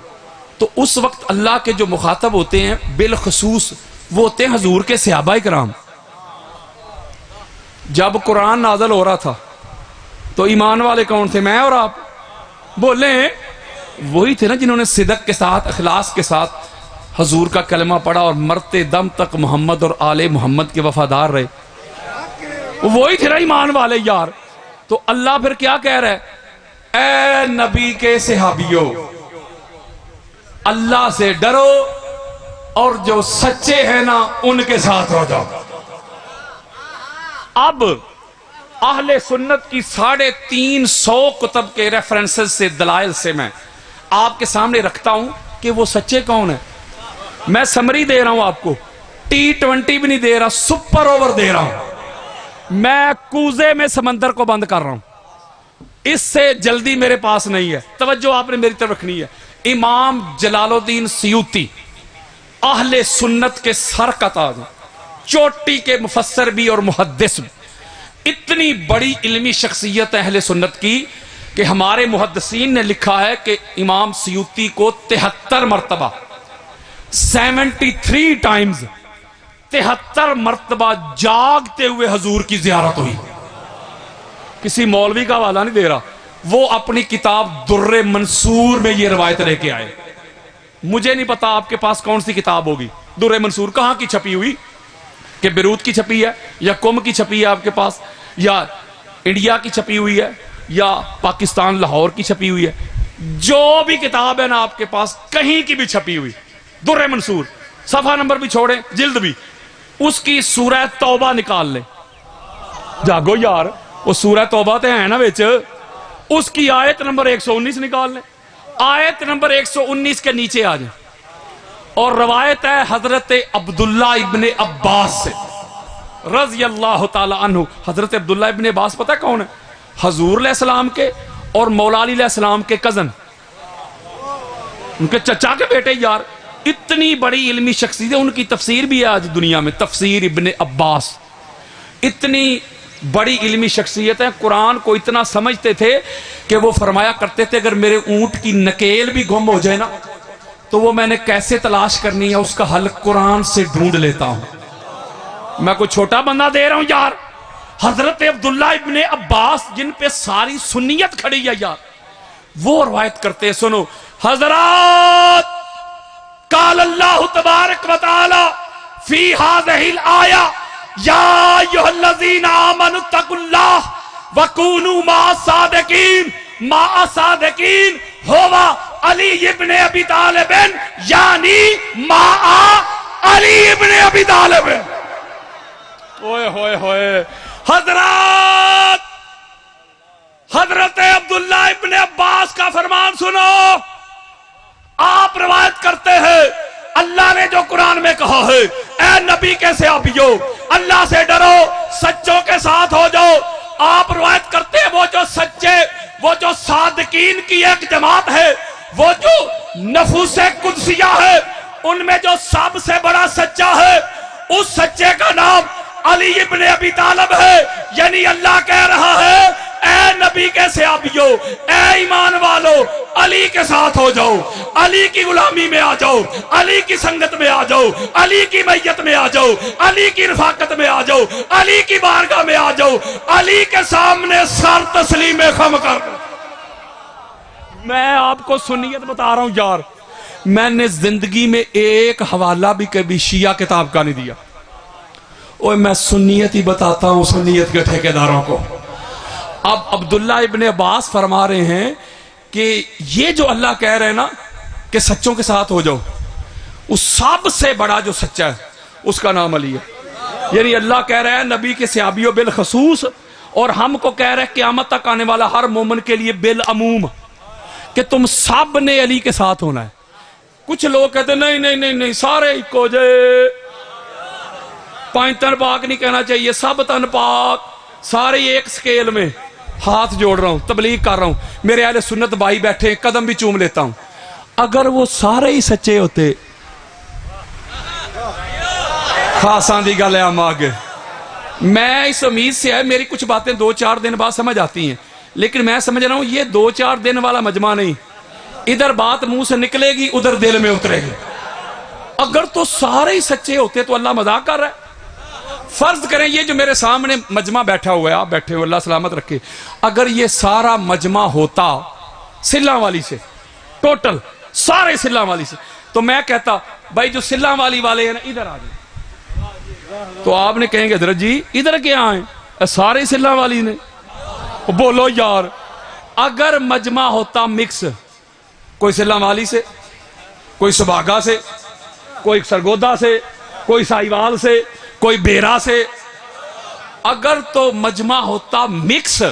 تو اس وقت اللہ کے جو مخاطب ہوتے ہیں بالخصوص وہ ہوتے ہیں حضور کے صحابہ کرام۔ جب قرآن نازل ہو رہا تھا تو ایمان والے کون تھے؟ میں اور آپ بولیں، وہی تھے نا جنہوں نے صدق کے ساتھ، اخلاص کے ساتھ حضور کا کلمہ پڑھا اور مرتے دم تک محمد اور آل محمد کے وفادار رہے، وہی تھے نا ایمان والے یار۔ تو اللہ پھر کیا کہہ رہا ہے؟ اے نبی کے صحابیوں، اللہ سے ڈرو اور جو سچے ہیں نا ان کے ساتھ ہو جاؤ۔ اب اہل سنت کی 350 کتب کے ریفرنسز سے، دلائل سے میں آپ کے سامنے رکھتا ہوں کہ وہ سچے کون ہیں۔ میں سمری دے رہا ہوں آپ کو، T20 بھی نہیں دے رہا، سپر اوور دے رہا ہوں، میں کوزے میں سمندر کو بند کر رہا ہوں، اس سے جلدی میرے پاس نہیں ہے۔ توجہ آپ نے میری طرف رکھنی ہے۔ امام جلال الدین سیوطی اہل سنت کے سر کا تاج، چوٹی کے مفسر بھی اور محدث بھی، اتنی بڑی علمی شخصیت اہل سنت کی کہ ہمارے محدثین نے لکھا ہے کہ امام سیوطی کو 73 مرتبہ 73 ٹائمز 73 مرتبہ جاگتے ہوئے حضور کی زیارت ہوئی۔ کسی مولوی کا حوالہ نہیں دے رہا، وہ اپنی کتاب در منصور میں یہ روایت لے کے آئے۔ مجھے نہیں پتا آپ کے پاس کون سی کتاب ہوگی در منصور، کہاں کی چھپی ہوئی، کہ بیروت کی چھپی ہے یا قم کی چھپی ہے آپ کے پاس، یا انڈیا کی چھپی ہوئی ہے یا پاکستان لاہور کی چھپی ہوئی ہے، جو بھی کتاب ہے نا آپ کے پاس کہیں کی بھی چھپی ہوئی، در منصور صفحہ نمبر بھی چھوڑیں جلد بھی، اس کی سورہ توبہ نکال لیں، جاگو یار وہ سورہ توبہ تے ہے نا وچ، اس کی آیت نمبر 119 نکال لیں، آیت نمبر 119 کے نیچے آ جائیں، اور روایت ہے حضرت عبداللہ ابن عباس سے رضی اللہ تعالی عنہ۔ حضرت عبداللہ ابن عباس پتہ کون ہے؟ حضور علیہ السلام کے اور مولا علی علیہ السلام کے کزن، ان کے چچا کے بیٹے یار، اتنی بڑی علمی شخصیت ہے، ان کی تفسیر بھی ہے آج دنیا میں، تفسیر ابن عباس، اتنی بڑی علمی شخصیت ہے، قرآن کو اتنا سمجھتے تھے کہ وہ فرمایا کرتے تھے اگر میرے اونٹ کی نکیل بھی گم ہو جائے نا تو وہ میں نے کیسے تلاش کرنی ہے اس کا حل قرآن سے ڈھونڈ لیتا ہوں۔ میں کوئی چھوٹا بندہ دے رہا ہوں یار، حضرت عبداللہ ابن عباس جن پہ ساری سنیت کھڑی ہے یار، وہ روایت کرتے ہیں، سنو حضرات، قال اللہ تبارک و تعالی فی هذه الآیہ یا ایھا الذین آمنوا اتقوا اللہ وکونوا مع الصادقین، مع الصادقین ہوا علی ابن ابی طالب، یعنی مع علی ابن ابی طالب۔ اوئے ہوئے ہوئے حضرات، حضرت عبداللہ ابن عباس کا فرمان سنو، آپ روایت کرتے ہیں اللہ نے جو قرآن میں کہا ہے اے نبی کے صحابیو اللہ سے ڈرو، سچوں کے ساتھ ہو جاؤ، آپ روایت کرتے ہیں وہ جو سچے، وہ جو صادقین کی ایک جماعت ہے، وہ جو نفوس قدسیہ ہے، ان میں جو سب سے بڑا سچا ہے اس سچے کا نام علی ابن ابی طالب ہے، یعنی اللہ کہہ رہا ہے اے نبی کے صحابیو، اے ایمان والو، علی کے ساتھ ہو جاؤ، علی کی غلامی میں آ جاؤ، علی کی سنگت میں آ جاؤ، علی کی میت میں آ جاؤ، علی کی رفاقت میں آ جاؤ، علی کی بارگاہ میں آ جاؤ، علی کے سامنے سر تسلیم خم کر۔ میں آپ کو سنیت بتا رہا ہوں یار، میں نے زندگی میں ایک حوالہ بھی کبھی شیعہ کتاب کا نہیں دیا، اوہ میں سنیت ہی بتاتا ہوں سنیت کے ٹھیکیداروں کو۔ اب عبداللہ ابن عباس فرما رہے ہیں کہ یہ جو اللہ کہہ رہے ہیں نا کہ سچوں کے ساتھ ہو جاؤ، اس سب سے بڑا جو سچا ہے اس کا نام علی ہے، یعنی اللہ کہہ رہا ہے نبی کے صحابیوں بالخصوص، اور ہم کو کہہ رہے ہیں قیامت تک آنے والا ہر مومن کے لیے بالعموم کہ تم سب نے علی کے ساتھ ہونا ہے۔ کچھ لوگ کہتے ہیں نہیں نہیں نہیں نہیں سارے ایک ہو جائے، پانچ تن پاک نہیں کہنا چاہیے، سب تن پاک، سارے ایک سکیل میں۔ ہاتھ جوڑ رہا ہوں، تبلیغ کر رہا ہوں، میرے اہل سنت بھائی بیٹھے قدم بھی چوم لیتا ہوں، اگر وہ سارے ہی سچے ہوتے، خاصاں دی گل ہے ہم آگے، میں اس امید سے ہے میری کچھ باتیں 2-4 دن بعد سمجھ آتی ہیں، لیکن میں سمجھ رہا ہوں یہ 2-4 دن والا مجمع نہیں، ادھر بات منہ سے نکلے گی ادھر دل میں اترے گی۔ اگر تو سارے ہی سچے ہوتے تو اللہ مذاق کر رہا ہے۔ فرض کریں یہ جو میرے سامنے مجمع بیٹھا ہوا ہے، آپ بیٹھے ہو، اللہ سلامت رکھے، اگر یہ سارا مجمع ہوتا سلّاں والی سے، ٹوٹل سارے سلّاں والی سے، تو میں کہتا بھائی جو سلّاں والی والے ہیں نا ادھر آ جائیں، تو آپ نے کہیں گے حضرت جی ادھر کیا آئیں، سارے سلّاں والی نے، بولو یار، اگر مجمع ہوتا مکس، کوئی سلّاں والی سے، کوئی سباگا سے، کوئی سرگودا سے، کوئی سائیوال سے، کوئی بیرا سے، اگر تو مجمع ہوتا مکس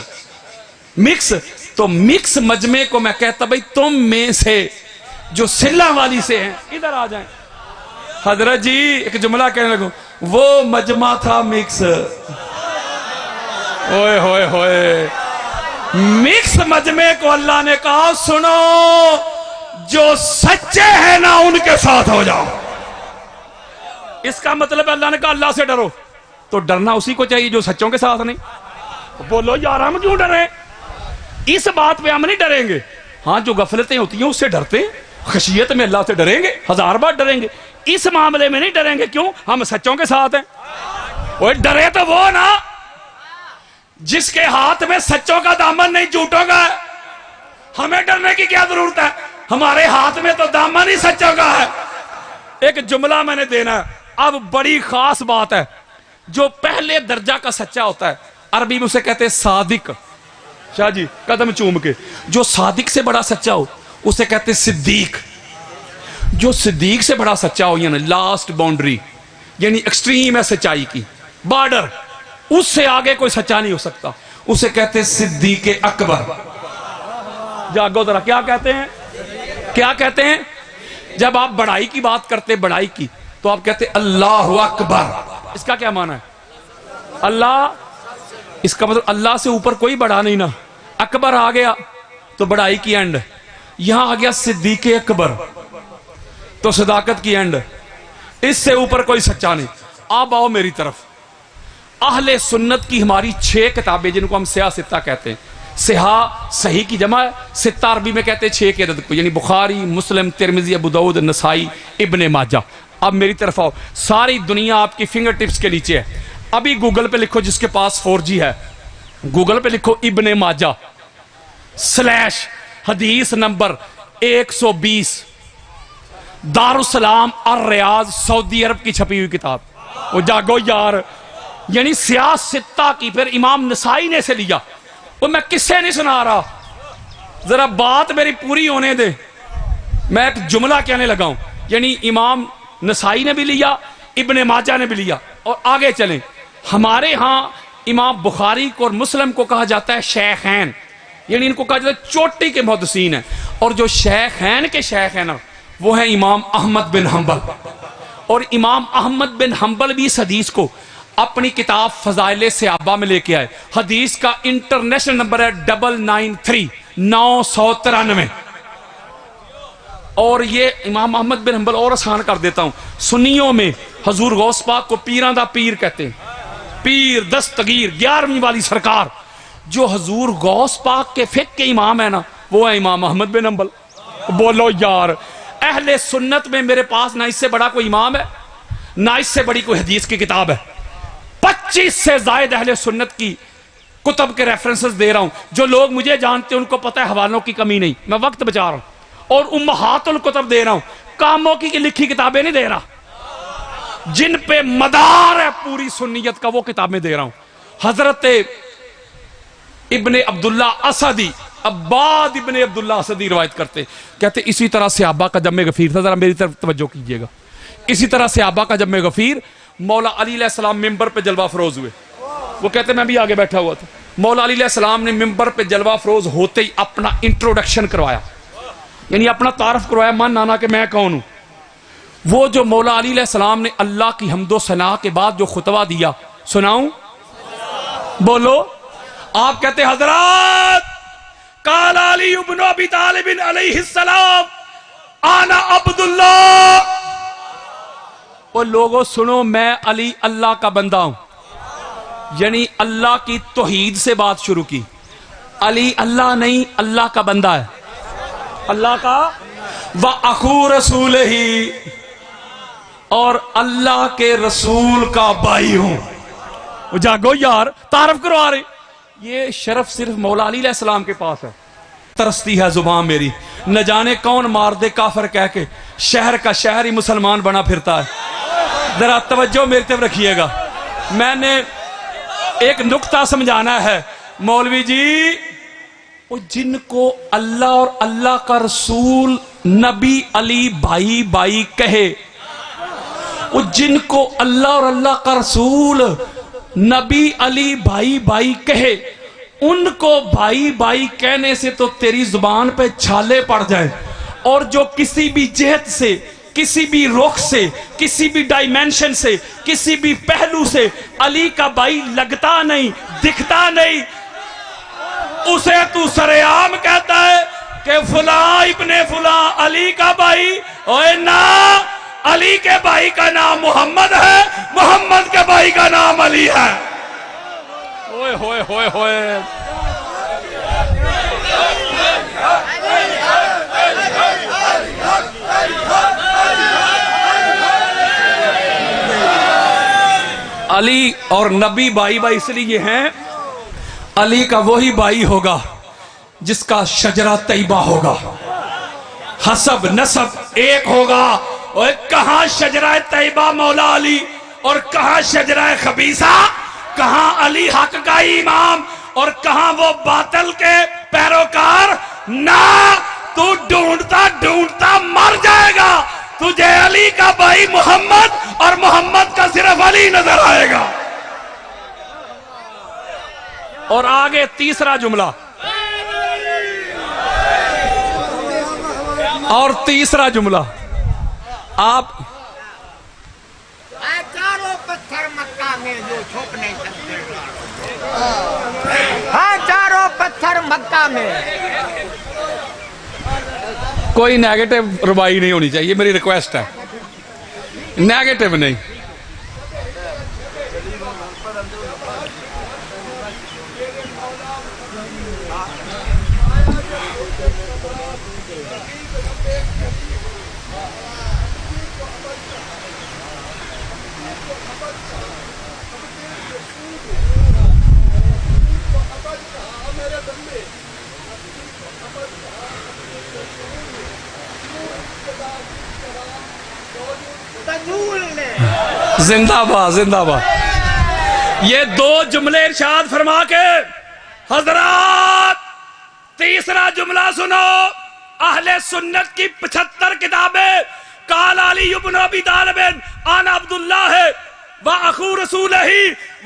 تو مکس مجمع کو میں کہتا بھئی تم میں سے جو سلّاں والی سے ہیں ادھر آ جائیں۔ حضرت جی ایک جملہ کہنے لگوں، وہ مجمع تھا مکس، اوئے ہوئے ہوئے، مکس مجمع کو اللہ نے کہا سنو جو سچے ہیں نا ان کے ساتھ ہو جاؤ۔ اس کا مطلب اللہ نے کہا اللہ سے ڈرو، تو ڈرنا اسی کو چاہیے جو سچوں کے ساتھ نہیں۔ بولو یار ہم کیوں ڈریں؟ اس بات پہ ہم نہیں ڈریں گے، ہاں جو غفلتیں ہوتی ہیں اس سے ڈرتے ہیں، خشیت میں اللہ سے ڈریں گے، 1000 بار ڈریں گے، اس معاملے میں نہیں ڈریں گے، کیوں؟ ہم سچوں کے ساتھ ہیں۔ وہ ڈرے تو وہ نا جس کے ہاتھ میں سچوں کا دامن نہیں جھوٹوں کا ہے، ہمیں ڈرنے کی کیا ضرورت ہے؟ ہمارے ہاتھ میں تو دامن ہی سچوں کا ہے۔ ایک جملہ میں نے دینا ہے، اب بڑی خاص بات ہے، جو پہلے درجہ کا سچا ہوتا ہے عربی میں اسے کہتے ہیں صادق. شاہ جی قدم چوم کے. جو صادق سے بڑا سچا ہو اسے کہتے ہیں صدیق. جو صدیق سے بڑا سچا ہو یعنی لاسٹ باؤنڈری یعنی ایکسٹریم ہے سچائی کی بارڈر, اس سے آگے کوئی سچا نہیں ہو سکتا, اسے کہتے ہیں صدیق اکبر. جاگو ذرا کیا کہتے ہیں, کیا کہتے ہیں؟ جب آپ بڑائی کی بات کرتے بڑائی کی تو آپ کہتے ہیں اللہ اکبر. اس کا کیا معنی ہے؟ اللہ, اس کا مطلب اللہ سے اوپر کوئی بڑا نہیں نا. اکبر آ گیا تو بڑائی کی اینڈ, یہاں آ گیا صدیق اکبر تو صداقت کی اینڈ. اس سے اوپر کوئی سچا نہیں. آپ آؤ میری طرف. اہل سنت کی ہماری 6 کتابیں جن کو ہم سیاہ ستہ کہتے ہیں. سیاہ صحیح کی جمع ہے, ستہ عربی میں کہتے ہیں 6 کے عدد کو, یعنی بخاری, مسلم, ترمذی, ابو داؤد, نسائی, ابن ماجہ. اب میری طرف آؤ. ساری دنیا آپ کی فنگر ٹپس کے نیچے ہے. ابھی گوگل پہ لکھو, جس کے پاس 4G ہے گوگل پہ لکھو ابن ماجہ / حدیث نمبر 120, دارالسلام الریاض, سعودی عرب کی چھپی ہوئی کتاب. وہ جاگو یار, یعنی سیاہ ستہ کی پھر امام نسائی نے سے لیا. وہ میں کس سے نہیں سنا رہا, ذرا بات میری پوری ہونے دے. میں ایک جملہ کہنے لگا ہوں. یعنی امام نسائی نے بھی لیا, ابن ماجہ نے بھی لیا. اور آگے چلیں, ہمارے ہاں امام بخاری کو اور مسلم کو کہا جاتا ہے شیخین, یعنی ان کو کہا جاتا ہے چوٹی کے محدثین ہیں. اور جو شیخین کے شیخ ہیں نا وہ ہیں امام احمد بن حنبل. اور امام احمد بن حنبل بھی اس حدیث کو اپنی کتاب فضائل صحابہ میں لے کے آئے. حدیث کا انٹرنیشنل نمبر ہے 993. اور یہ امام احمد بن حنبل, اور آسان کر دیتا ہوں, سنیوں میں حضور غوث پاک کو پیراں دا پیر کہتے ہیں. پیر دستگیر 11ویں والی سرکار, جو حضور غوث پاک کے فقہ کے امام ہے نا وہ ہے امام احمد بن حنبل. بولو یار, اہل سنت میں میرے پاس نہ اس سے بڑا کوئی امام ہے نہ اس سے بڑی کوئی حدیث کی کتاب ہے. 25 سے زائد اہل سنت کی کتب کے ریفرنسز دے رہا ہوں. جو لوگ مجھے جانتے ہیں ان کو پتہ ہے حوالوں کی کمی نہیں, میں وقت بچا رہا ہوں. اور امہات الکتب دے رہا ہوں, کاموں کی لکھی کتابیں نہیں دے رہا. جن پہ مدار ہے پوری سنیت کا وہ کتابیں دے رہا ہوں. حضرت ابن عبداللہ اسدی, عباد ابن عبداللہ اسدی روایت کرتے, کہتے اسی طرح صحابہ کا جم غفیر تھا. ذرا میری طرف توجہ کیجئے گا. اسی طرح صحابہ کا جم غفیر, مولا علی علیہ السلام ممبر پہ جلوہ افروز ہوئے. وہ کہتے میں بھی آگے بیٹھا ہوا تھا. مولا علی علیہ السلام نے ممبر پہ جلوہ افروز ہوتے ہی اپنا انٹروڈکشن کروایا, یعنی اپنا تعارف کروایا, مان نانا کہ میں کون ہوں. وہ جو مولا علی علیہ السلام نے اللہ کی حمد و ثنا کے بعد جو خطبہ دیا سناؤں؟ بولو. آپ کہتے حضرات قال علی ابن ابی طالب علیہ السلام انا عبداللہ. اور لوگوں سنو, میں علی اللہ کا بندہ ہوں. یعنی اللہ کی توحید سے بات شروع کی. علی اللہ نہیں, اللہ کا بندہ ہے, اللہ کا. وَأَخُو رَسُولِهِ, اور اللہ کے رسول کا بھائی ہوں. جاگو یار, تعارف کرو آ رہے. یہ شرف صرف مولا علی علیہ السلام کے پاس ہے. ترستی ہے زبان میری, نہ جانے کون مار دے کافر کہہ کے شہر کا شہر ہی مسلمان بنا پھرتا ہے. ذرا توجہ میری طرف رکھیے گا. میں نے ایک نکتہ سمجھانا ہے. مولوی جی, وہ جن کو اللہ اور اللہ کا رسول نبی علی بھائی بھائی کہے, وہ جن کو اللہ اور اللہ کا رسول نبی علی بھائی بھائی کہے, ان کو بھائی بھائی کہنے سے تو تیری زبان پہ چھالے پڑ جائیں. اور جو کسی بھی جہت سے, کسی بھی رخ سے, کسی بھی ڈائمینشن سے, کسی بھی پہلو سے علی کا بھائی لگتا نہیں, دکھتا نہیں, اسے تو سرعام کہتا ہے کہ فلاں ابن فلاں علی کا بھائی. اوے نا, علی کے بھائی کا نام محمد ہے, محمد کے بھائی کا نام علی ہے. ہوئے ہوئے ہوئے ہوئے. علی اور نبی بھائی بھائی اس لیے ہیں, علی کا وہی بھائی ہوگا جس کا شجرہ طیبہ ہوگا, حسب نسب ایک ہوگا. اور کہاں شجرہ طیبہ مولا علی اور کہاں شجرہ خبیثہ کہاں علی حق کا امام اور کہاں وہ باطل کے پیروکار؟ نہ، تو ڈھونڈتا ڈھونڈتا مر جائے گا، تجھے علی کا بھائی محمد اور محمد کا صرف علی نظر آئے گا۔ اور آگے تیسرا جملہ، اور تیسرا جملہ، آپ چاروں پتھر مکہ میں جو چھپ نہیں سکتے، ہاں چاروں پتھر مکہ میں۔ کوئی نیگیٹو ربائی نہیں ہونی چاہیے، میری ریکویسٹ ہے، نیگیٹو نہیں۔ زندہ باد، زندہ باد۔ یہ دو جملے ارشاد فرما کے حضرات تیسرا جملہ سنو۔ اہل سنت کی 75 کتابیں، قال علی بن ابی طالب انا عبداللہ واخو رسولہ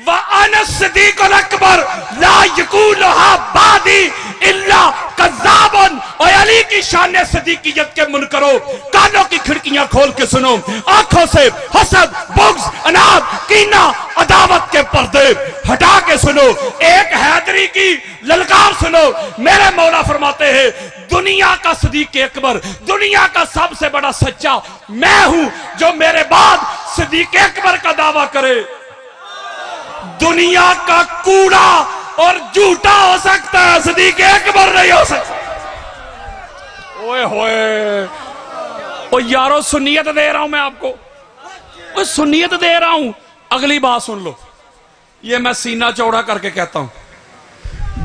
وانا الصدیق الاکبر لا یقولها بعدی الا کذاب۔ اور علی کی شان صدیقیت کے منکرو، کانوں کی کھڑکیاں کھول کے سنو، آنکھوں سے حسد، بغض، اناد، کینہ، عداوت کے پردے ہٹا کے سنو، ایک حیدری کی للکار سنو۔ میرے مولا فرماتے ہیں دنیا کا صدیق اکبر، دنیا کا سب سے بڑا سچا میں ہوں، جو میرے بعد صدیق اکبر کا دعویٰ کرے دنیا کا کوڑا اور جھوٹا ہو سکتا ہے، صدیق اکبر نہیں ہو سکتا۔ اوئے ہوئے، او یارو سنیت دے رہا ہوں میں آپ کو، او سنیت دے رہا ہوں۔ اگلی بات سن لو، یہ میں سینہ چوڑا کر کے کہتا ہوں،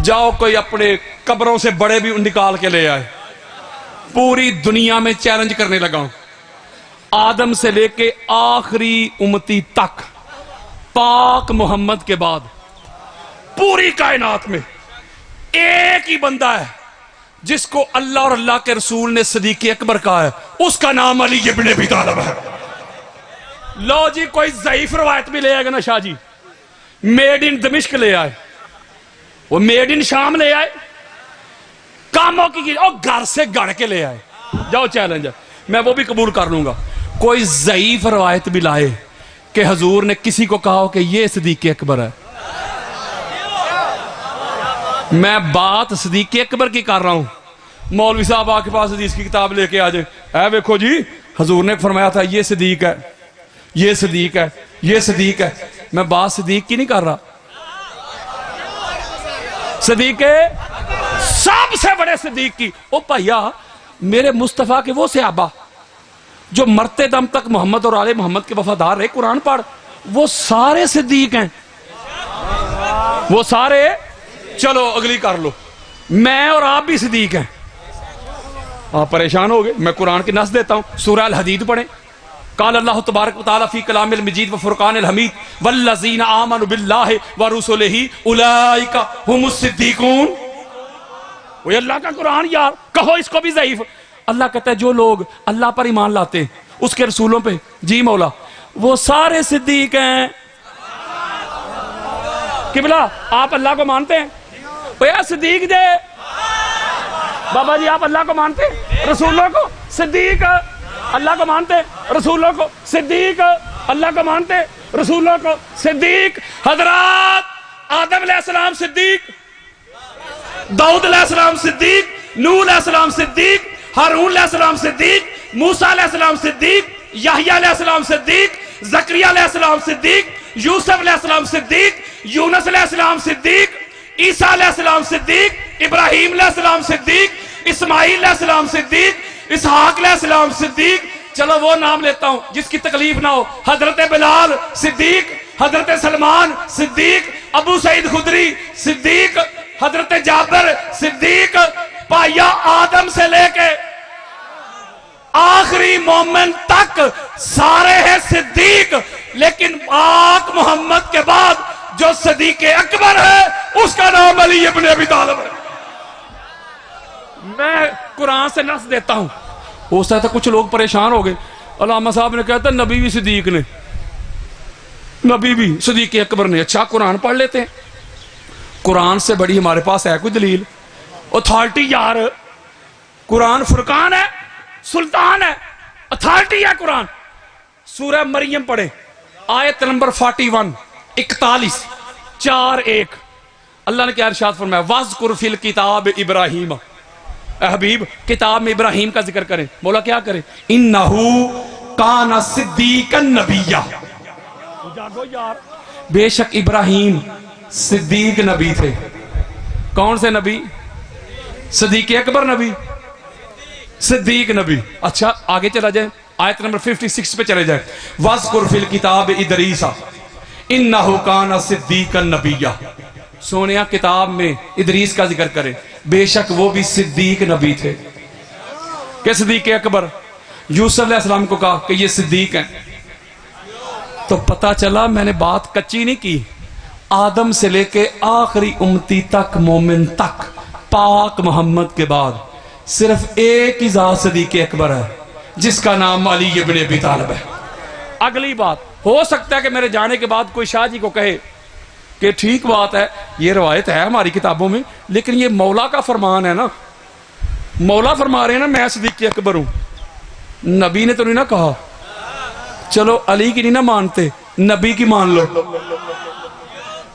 جاؤ کوئی اپنے قبروں سے بڑے بھی نکال کے لے آئے۔ پوری دنیا میں چیلنج کرنے لگا ہوں، آدم سے لے کے آخری امتی تک، پاک محمد کے بعد پوری کائنات میں ایک ہی بندہ ہے جس کو اللہ اور اللہ کے رسول نے صدیق اکبر کہا ہے، اس کا نام علی ابن ابی طالب ہے۔ لو جی کوئی ضعیف روایت بھی لے آئے گا نا شاہ جی، میڈ ان دمشق لے آئے، وہ میڈ ان شام لے آئے، کاموں کی اور گھر سے گڑ کے لے آئے، جاؤ چیلنج ہے، میں وہ بھی قبول کر لوں گا۔ کوئی ضعیف روایت بھی لائے کہ حضور نے کسی کو کہا ہو کہ یہ صدیق اکبر ہے، میں بات صدیق اکبر کی کر رہا ہوں۔ مولوی صاحب آپ کے پاس حدیث کی کتاب لے کے آ جائیں، اے دیکھو جی حضور نے فرمایا تھا یہ صدیق ہے، یہ صدیق ہے، یہ صدیق ہے، میں بات صدیق کی نہیں کر رہا، صدیق سب سے بڑے صدیق کی۔ او بھائیا میرے مصطفیٰ کے وہ صحابہ جو مرتے دم تک محمد اور آل محمد کے وفادار رہے، قرآن پڑھ، وہ سارے صدیق ہیں، وہ سارے۔ چلو اگلی کر لو، میں اور آپ بھی صدیق ہیں۔ آپ پریشان ہو گئے، میں قرآن کی نص دیتا ہوں، سورہ الحدید پڑھیں۔ قال اللہ تبارک و تعالی فی کلام المجید و فرقان الحمید والذین آمنوا باللہ ورسلہ اولئک هم الصدیقون۔ وہ اللہ کا قرآن یار، کہو اس کو بھی ضعیف۔ اللہ کہتا ہے جو لوگ اللہ پر ایمان لاتے ہیں، اس کے رسولوں پہ، جی مولا، وہ سارے صدیق ہیں۔ قبلہ آپ اللہ کو مانتے ہیں؟ صدیق دے بابا جی، آپ اللہ کو مانتے ہیں؟ رسولوں کو صدیق، اللہ کو مانتے ہیں؟ رسولوں کو صدیق، اللہ کو مانتے ہیں؟ رسولوں کو صدیق۔ حضرات آدم علیہ السلام صدیق، داؤد علیہ السلام صدیق، نوح علیہ السلام صدیق، ہارون علیہ السلام صدیق، موسیٰ علیہ السلام صدیق، یحییٰ علیہ السلام صدیق، زکریا علیہ السلام صدیق، یوسف علیہ السلام صدیق، یونس علیہ السلام صدیق، عیسیٰ علیہ السلام صدیق، ابراہیم علیہ السلام صدیق، اسماعیل علیہ السلام صدیق، اسحاق علیہ السلام صدیق۔ چلو وہ نام لیتا ہوں جس کی تکلیف نہ ہو، حضرت بلال صدیق، حضرت سلمان صدیق، ابو سعید خدری صدیق، حضرت جابر صدیق۔ پایا آدم سے لے کے آخری مومن تک سارے ہیں صدیق، لیکن پاک محمد کے بعد جو صدیق اکبر ہے اس کا نام علی ابن ابی طالب ہے. میں قرآن سے نص دیتا ہوں. ہو سکتا ہے کچھ لوگ پریشان ہو گئے. علامہ صاحب نے کہتا نبی بھی صدیق نے، نبی بھی صدیق اکبر نے. اچھا قرآن پڑھ لیتے ہیں. قرآن سے بڑی ہمارے پاس ہے کوئی دلیل؟ اتھارٹی یار، قرآن فرقان ہے، سلطان ہے، اتھارٹی ہے قرآن. سورہ مریم پڑھیں، آیت نمبر 41 41 4:1. اللہ نے کیا ارشاد فرمایا؟ وَاذْكُرْ فِي الْكِتَابِ ابراہیم. اے حبیب کتاب میں ابراہیم کا ذکر کریں. مولا کیا کریں؟ اِنَّهُ كَانَ صِدِّيقًا نَبِيًّا. جاگو یار، بے شک ابراہیم صدیق نبی تھے. کون سے نبی؟ صدیق اکبر نبی، صدیق نبی. اچھا آگے چلا جائیں، آیت نمبر 56 پہ چلے جائیں. وَاذْكُرْ فِي الْكِتَابِ ادریس اِنَّهُ كَانَ صِدِّيقًا نَبِيًّا. سونیا کتاب میں ادریس کا ذکر کریں، بے شک وہ بھی صدیق نبی تھے. کہ صدیق اکبر یوسف علیہ السلام کو کہا کہ یہ صدیق ہیں. تو پتا چلا میں نے بات کچی نہیں کی. آدم سے لے کے آخری امتی تک، مومن تک، پاک محمد کے بعد صرف ایک ہی ذات صدیق اکبر ہے جس کا نام علی ابن ابی طالب ہے. اگلی بات، ہو سکتا ہے کہ میرے جانے کے بعد کوئی شاہ جی کو کہے کہ ٹھیک بات ہے، یہ روایت ہے ہماری کتابوں میں، لیکن یہ مولا کا فرمان ہے نا، مولا فرما رہے ہیں نا میں صدیق اکبر ہوں، نبی نے تو نہیں نہ کہا. چلو علی کی نہیں نہ مانتے، نبی کی مان لو.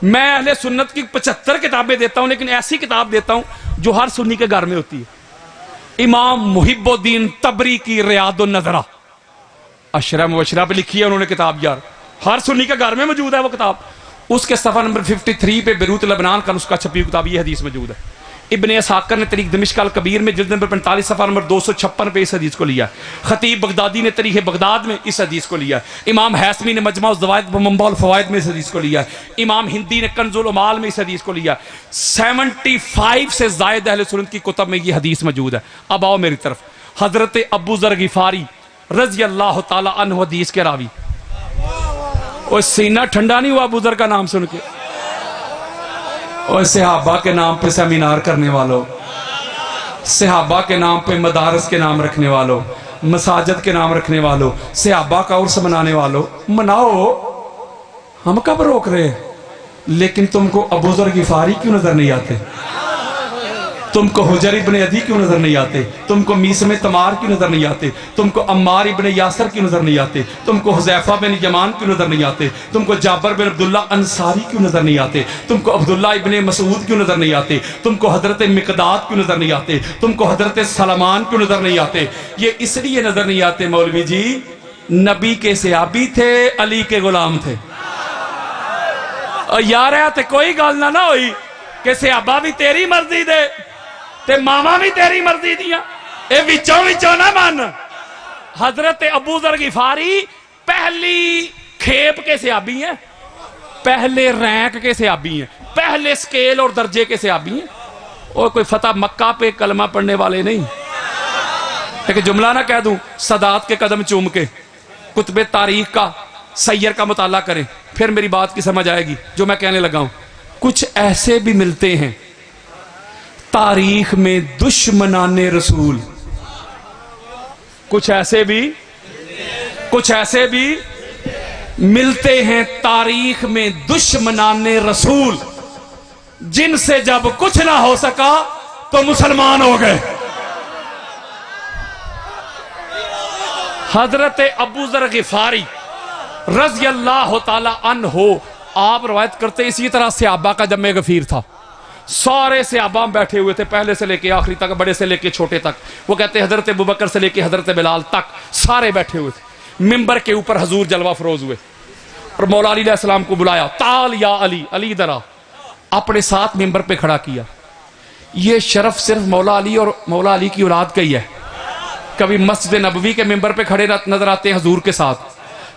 میں اہل سنت کی 75 کتابیں دیتا ہوں، لیکن ایسی کتاب دیتا ہوں جو ہر سنی کے گھر میں ہوتی ہے. امام محب الدین تبری کی ریاض النظرہ، اشرا مبشرہ پہ لکھی ہے انہوں نے کتاب یار، ہر سنی کے گھر میں موجود ہے وہ کتاب. اس کے صفحہ نمبر 53 پہ بیروت لبنان کا نسخہ چھپی کتاب یہ حدیث موجود ہے. ابن اسحاق نے تاریخ دمشق الکبیر میں جلد نمبر 45 صفحہ نمبر 256 پہ اس حدیث کو لیا. خطیب بغدادی نے تاریخ بغداد میں اس حدیث کو لیا. امام حیثمی نے مجمع الزوائد و منبع الفوائد میں اس حدیث کو لیا. امام ہندی نے کنز العمال میں اس حدیث کو لیا. 75 سے زائد اہل سنت کی کتب میں یہ حدیث موجود ہے. اب آؤ میری طرف. حضرت ابو ذر غفاری رضی اللہ تعالی عنہ حدیث کے راوی. اور سینہ ٹھنڈا نہیں ہوا ابو ذر کا نام سن کے؟ اور صحابہ کے نام پہ سیمینار کرنے والوں، صحابہ کے نام پہ مدارس کے نام رکھنے والوں، مساجد کے نام رکھنے والوں، صحابہ کا عرس منانے والوں، مناؤ، ہم کب روک رہے ہیں؟ لیکن تم کو ابو ذر غفاری کیوں نظر نہیں آتے؟ تم کو حجر ابن عدی کیوں نظر نہیں آتے؟ تم کو میسم تمار کیوں نظر نہیں آتے؟ تم کو عمار ابن یاسر کیوں نظر نہیں آتے؟ تم کو حذیفہ بن یمان کیوں نظر نہیں آتے؟ تم کو جابر بن عبداللہ انصاری کیوں نظر نہیں آتے؟ تم کو عبداللہ ابن مسعود کیوں نظر نہیں آتے؟ تم کو حضرت مقداد کیوں نظر نہیں آتے؟ تم کو حضرت سلمان کیوں نظر نہیں آتے؟ یہ اس لیے نظر نہیں آتے مولوی جی، نبی کے صحابی تھے، علی کے غلام تھے. اور یار تے کوئی گل نہ ہوئی کہ صحابہ بھی تیری مرضی دے تے ماما بھی تیری مرضی دیا، اے وچوں نہ مان. حضرت ابو ذر غفاری پہلی کھیپ کے صحابی ہیں، پہلے رینک کے صحابی ہیں، پہلے سکیل اور درجے کے صحابی ہیں. اور کوئی فتح مکہ پہ کلمہ پڑھنے والے نہیں. ایک جملہ نہ کہہ دوں، سادات کے قدم چوم کے کتب تاریخ کا سیر کا مطالعہ کریں، پھر میری بات کی سمجھ آئے گی جو میں کہنے لگا ہوں. کچھ ایسے بھی ملتے ہیں تاریخ میں دشمنان رسول، کچھ ایسے بھی ملتے ہیں تاریخ میں دشمنان رسول، جن سے جب کچھ نہ ہو سکا تو مسلمان ہو گئے. حضرت ابو ذر غفاری رضی اللہ تعالی عنہ آپ روایت کرتے اسی طرح صحابہ کا جمع غفیر تھا. سارے صحابہ بیٹھے ہوئے تھے، پہلے سے لے کے آخری تک، بڑے سے لے کے چھوٹے تک. وہ کہتے ہیں حضرت ابوبکر سے لے کے حضرت بلال تک سارے بیٹھے ہوئے تھے. ممبر کے اوپر حضور جلوہ فروز ہوئے اور مولا علی علیہ السلام کو بلایا، تعال یا علی، علی ادھر آ. اپنے ساتھ ممبر پہ کھڑا کیا. یہ شرف صرف مولا علی اور مولا علی کی اولاد کا ہی ہے. کبھی مسجد نبوی کے ممبر پہ کھڑے نظر آتے ہیں حضور کے ساتھ،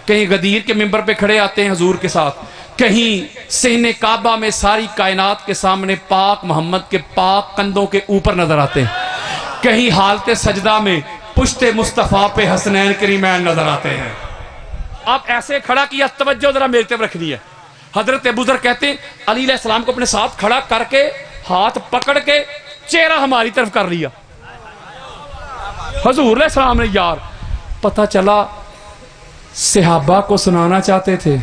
کہیں غدیر کے ممبر پہ کھڑے آتے ہیں حضور کے ساتھ، کہیں صحن کعبہ میں ساری کائنات کے سامنے پاک محمد کے پاک کندھوں کے اوپر نظر آتے ہیں، کہیں حالت سجدہ میں پشت مصطفیٰ پہ حسنین کریمین نظر آتے ہیں. اب ایسے کھڑا کیا، توجہ ذرا میری طرف رکھنی ہے. حضرت ابو ذر کہتے ہیں علی علیہ السلام کو اپنے ساتھ کھڑا کر کے ہاتھ پکڑ کے چہرہ ہماری طرف کر لیا. حضور علیہ السلام نے یار پتہ چلا صحابہ کو سنانا چاہتے تھے,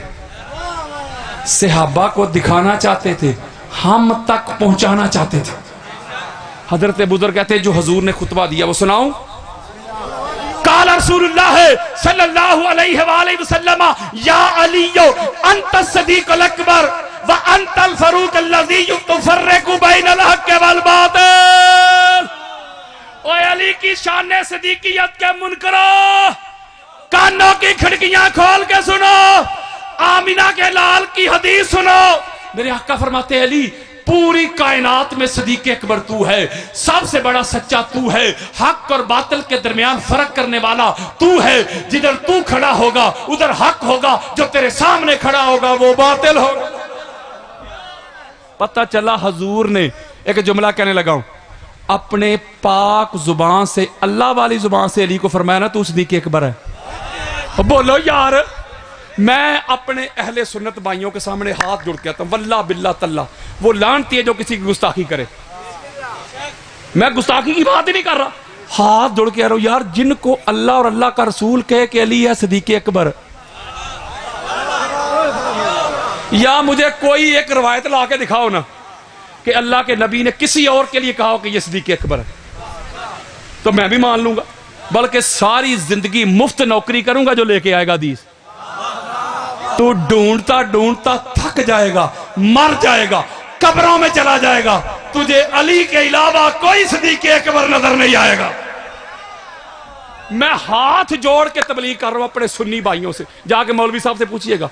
صحابہ کو دکھانا چاہتے تھے, ہم تک پہنچانا چاہتے تھے. حضرت ابو ذر کہتے ہیں جو حضور نے خطبہ دیا وہ سناؤں. قال رسول اللہ صلی اللہ علیہ وآلہ وسلم یا علی انت الصدیق الاکبر وانت الفاروق الذی تفرق بین الحق والباطل. اے علی کی شان صدیقیت کے منکرو, کانوں کی کھڑکیاں کھول کے سنو, آمینہ کے لال کی حدیث سنو. میرے آقا فرماتے ہیں علی پوری کائنات میں صدیق اکبر تو ہے, سب سے بڑا سچا تو ہے, حق اور باطل کے درمیان فرق کرنے والا تو ہے. جدھر تو کھڑا ہوگا ادھر حق ہوگا, جو تیرے سامنے کھڑا ہوگا وہ باطل ہوگا. پتہ چلا حضور نے ایک جملہ کہنے لگا ہوں, اپنے پاک زبان سے, اللہ والی زبان سے علی کو فرمایا نا تو صدیق اکبر ہے. بولو یار, میں اپنے اہل سنت بھائیوں کے سامنے ہاتھ جوڑ کے آتا ہوں, واللہ باللہ تاللہ وہ لعنتی ہے جو کسی کی گستاخی کرے. میں گستاخی کی بات ہی نہیں کر رہا, ہاتھ جوڑ کے آ رہا ہوں یار جن کو اللہ اور اللہ کا رسول کہے کہ علی ہے صدیق اکبر, یا مجھے کوئی ایک روایت لا کے دکھاؤ نا کہ اللہ کے نبی نے کسی اور کے لیے کہا ہو کہ یہ صدیق اکبر ہے, تو میں بھی مان لوں گا, بلکہ ساری زندگی مفت نوکری کروں گا جو لے کے آئے گا حدیث. تو ڈھونڈتا ڈھونڈتا تھک جائے گا, مر جائے گا, قبروں میں چلا جائے گا, تجھے علی کے علاوہ کوئی صدیق اکبر نظر نہیں آئے گا. میں ہاتھ جوڑ کے تبلیغ کر رہا ہوں اپنے سنی بھائیوں سے, جا کے مولوی صاحب سے پوچھئے گا,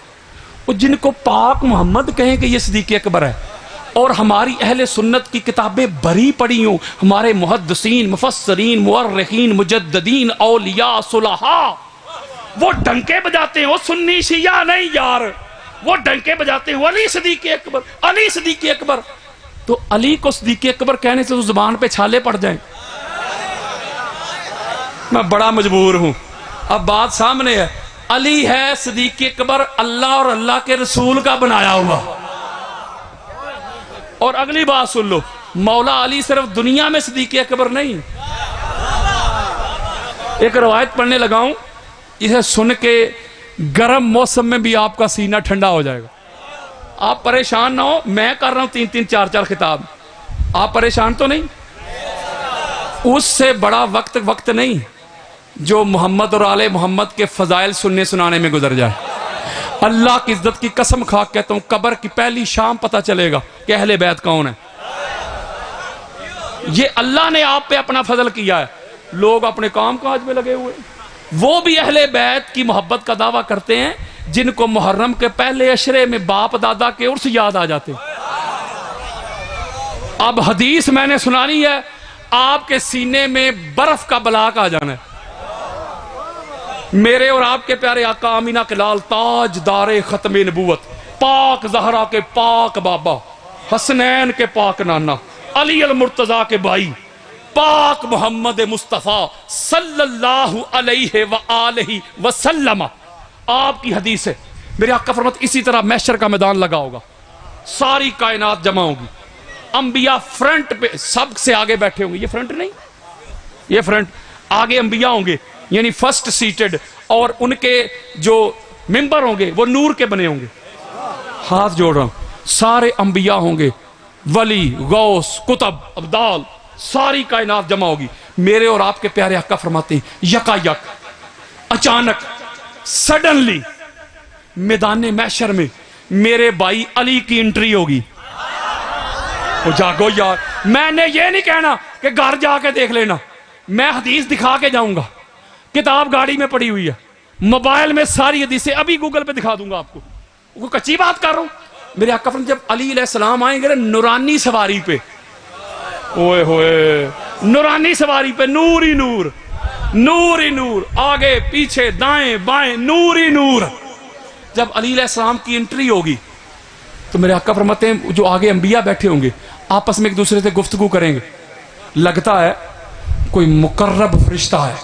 وہ جن کو پاک محمد کہیں کہ یہ صدیق اکبر ہے اور ہماری اہل سنت کی کتابیں بھری پڑی ہوں, ہمارے محدثین, مفسرین, مورخین, مجددین, اولیاء, صلحاء, وہ ڈنکے بجاتے ہیں, وہ سنی شیعہ نہیں یار, وہ ڈنکے بجاتے ہیں علی صدیق اکبر, علی صدیق اکبر. تو علی کو صدیق اکبر کہنے سے تو زبان پہ چھالے پڑ جائیں. میں بڑا مجبور ہوں, اب بات سامنے ہے, علی ہے صدیق اکبر اللہ اور اللہ کے رسول کا بنایا ہوا. اور اگلی بات سن لو, مولا علی صرف دنیا میں صدیق اکبر نہیں. ایک روایت پڑھنے لگا ہوں, اسے سن کے گرم موسم میں بھی آپ کا سینہ ٹھنڈا ہو جائے گا. آپ پریشان نہ ہو, میں کر رہا ہوں 3-3 4-4 خطاب, آپ پریشان تو نہیں. اس سے بڑا وقت نہیں جو محمد اور آل محمد کے فضائل سننے سنانے میں گزر جائے. اللہ کی عزت کی قسم کھا کہتا ہوں, قبر کی پہلی شام پتہ چلے گا کہ اہل بیت کون ہے. یہ اللہ نے آپ پہ اپنا فضل کیا ہے. لوگ اپنے کام کاج میں لگے ہوئے, وہ بھی اہل بیت کی محبت کا دعویٰ کرتے ہیں جن کو محرم کے پہلے عشرے میں باپ دادا کے عرس یاد آ جاتے. اب حدیث میں نے سنانی ہے, آپ کے سینے میں برف کا بلاک آ جانا ہے. میرے اور آپ کے پیارے آقا آمینہ کے لال, تاج دار ختم نبوت, پاک زہرا کے پاک بابا, حسنین کے پاک نانا, علی المرتضیٰ کے بھائی, پاک محمد مصطفیٰ صلی اللہ علیہ وآلہ وسلم, آپ کی حدیث ہے. میرے آقا فرماتے اسی طرح محشر کا میدان لگا ہوگا, ساری کائنات جمع ہوگی, انبیاء فرنٹ پہ سب سے آگے بیٹھے ہوں گے. یہ فرنٹ نہیں, یہ فرنٹ, آگے انبیاء ہوں گے یعنی فرسٹ سیٹڈ, اور ان کے جو ممبر ہوں گے وہ نور کے بنے ہوں گے. ہاتھ جوڑ رہا ہوں, سارے انبیاء ہوں گے, ولی, غوث, قطب, ابدال, ساری کائنات جمع ہوگی. میرے اور آپ کے پیارے آقا فرماتے ہیں یکا یک, اچانک, سڈنلی میدان محشر میں میرے بھائی علی کی انٹری ہوگی. جاگو یار, میں نے یہ نہیں کہنا کہ گھر جا کے دیکھ لینا, میں حدیث دکھا کے جاؤں گا. کتاب گاڑی میں پڑی ہوئی ہے, موبائل میں ساری حدیثیں ابھی گوگل پہ دکھا دوں گا آپ کو. وہ کچی بات کر رہا ہوں. میرے آقا فرماتے جب علی علیہ السلام آئیں گے نورانی سواری پہ, اوئے ہوئے, نورانی سواری پہ, نور ہی نور, نور ہی نور, آگے پیچھے دائیں بائیں نور ہی نور. جب علی علیہ السلام کی انٹری ہوگی تو میرے آقا فرماتے ہیں جو آگے انبیاء بیٹھے ہوں گے آپس میں ایک دوسرے سے گفتگو کریں گے. لگتا ہے کوئی مقرب فرشتہ ہے,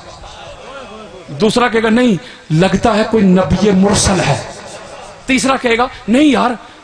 دوسرا کہے گا نہیں لگتا ہے کوئی نبی مرسل ہے, تیسرا کہے گا نہیں یار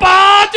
5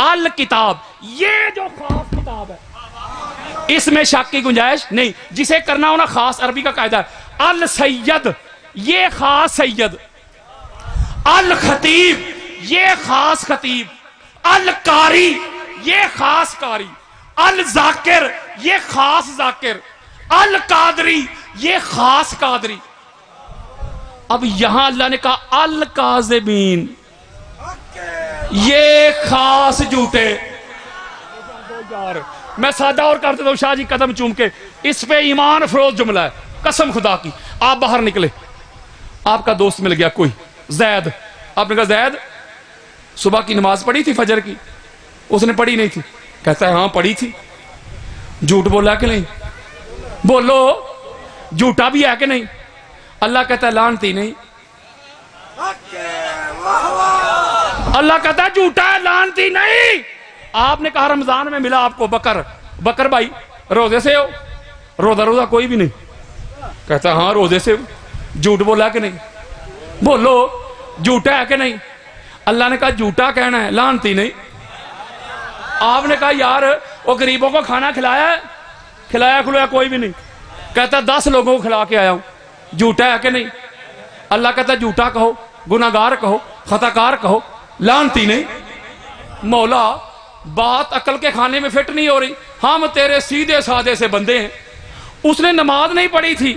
الکتاب، یہ جو خاص کتاب ہے اس میں شک کی گنجائش نہیں، جسے کرنا ہونا خاص عربی کا قاعدہ ہے۔ السید، یہ خاص سید، الخطیب، یہ خاص خطیب، القاری، یہ خاص قاری، الذاکر، یہ خاص ذاکر، القادری، یہ خاص قادری۔ اب یہاں اللہ نے کہا الکاذبین، یہ خاص جھوٹے۔ میں سادہ اور کر دیتا ہوں شاہ جی قدم چوم کے، اس پہ ایمان افروز جملہ ہے قسم خدا کی۔ آپ باہر نکلے، آپ کا دوست مل گیا کوئی زید، آپ نے کہا زید صبح کی نماز پڑھی تھی فجر کی؟ اس نے پڑھی نہیں تھی، کہتا ہے ہاں پڑھی تھی۔ جھوٹ بولا کہ نہیں؟ بولو، جھوٹا بھی ہے کہ نہیں؟ اللہ کہتا ہے لعنتی نہیں، اللہ کہتا ہے جھوٹا ہے لعنتی نہیں۔ آپ نے کہا رمضان میں ملا آپ کو بکر بھائی روزے سے ہو؟ روزہ کوئی بھی نہیں، کہتا ہے ہاں روزے سے ہو۔ جھوٹ بولا کہ نہیں؟ بولو، جھوٹا ہے کہ نہیں؟ اللہ نے کہا جھوٹا کہنا ہے لعنتی نہیں۔ آپ نے کہا یار وہ غریبوں کو کھانا کھلایا ہے؟ کھلایا کوئی بھی نہیں، کہتا 10 لوگوں کو کھلا کے آیا ہوں۔ جھوٹا ہے کہ نہیں؟ اللہ کہتا جھوٹا کہو، گناہگار کہو، خطا کار کہو، لعنتی نہیں۔ مولا بات عقل کے کھانے میں فٹ نہیں ہو رہی، ہم تیرے سیدھے سادے سے بندے ہیں۔ اس نے نماز نہیں پڑھی تھی،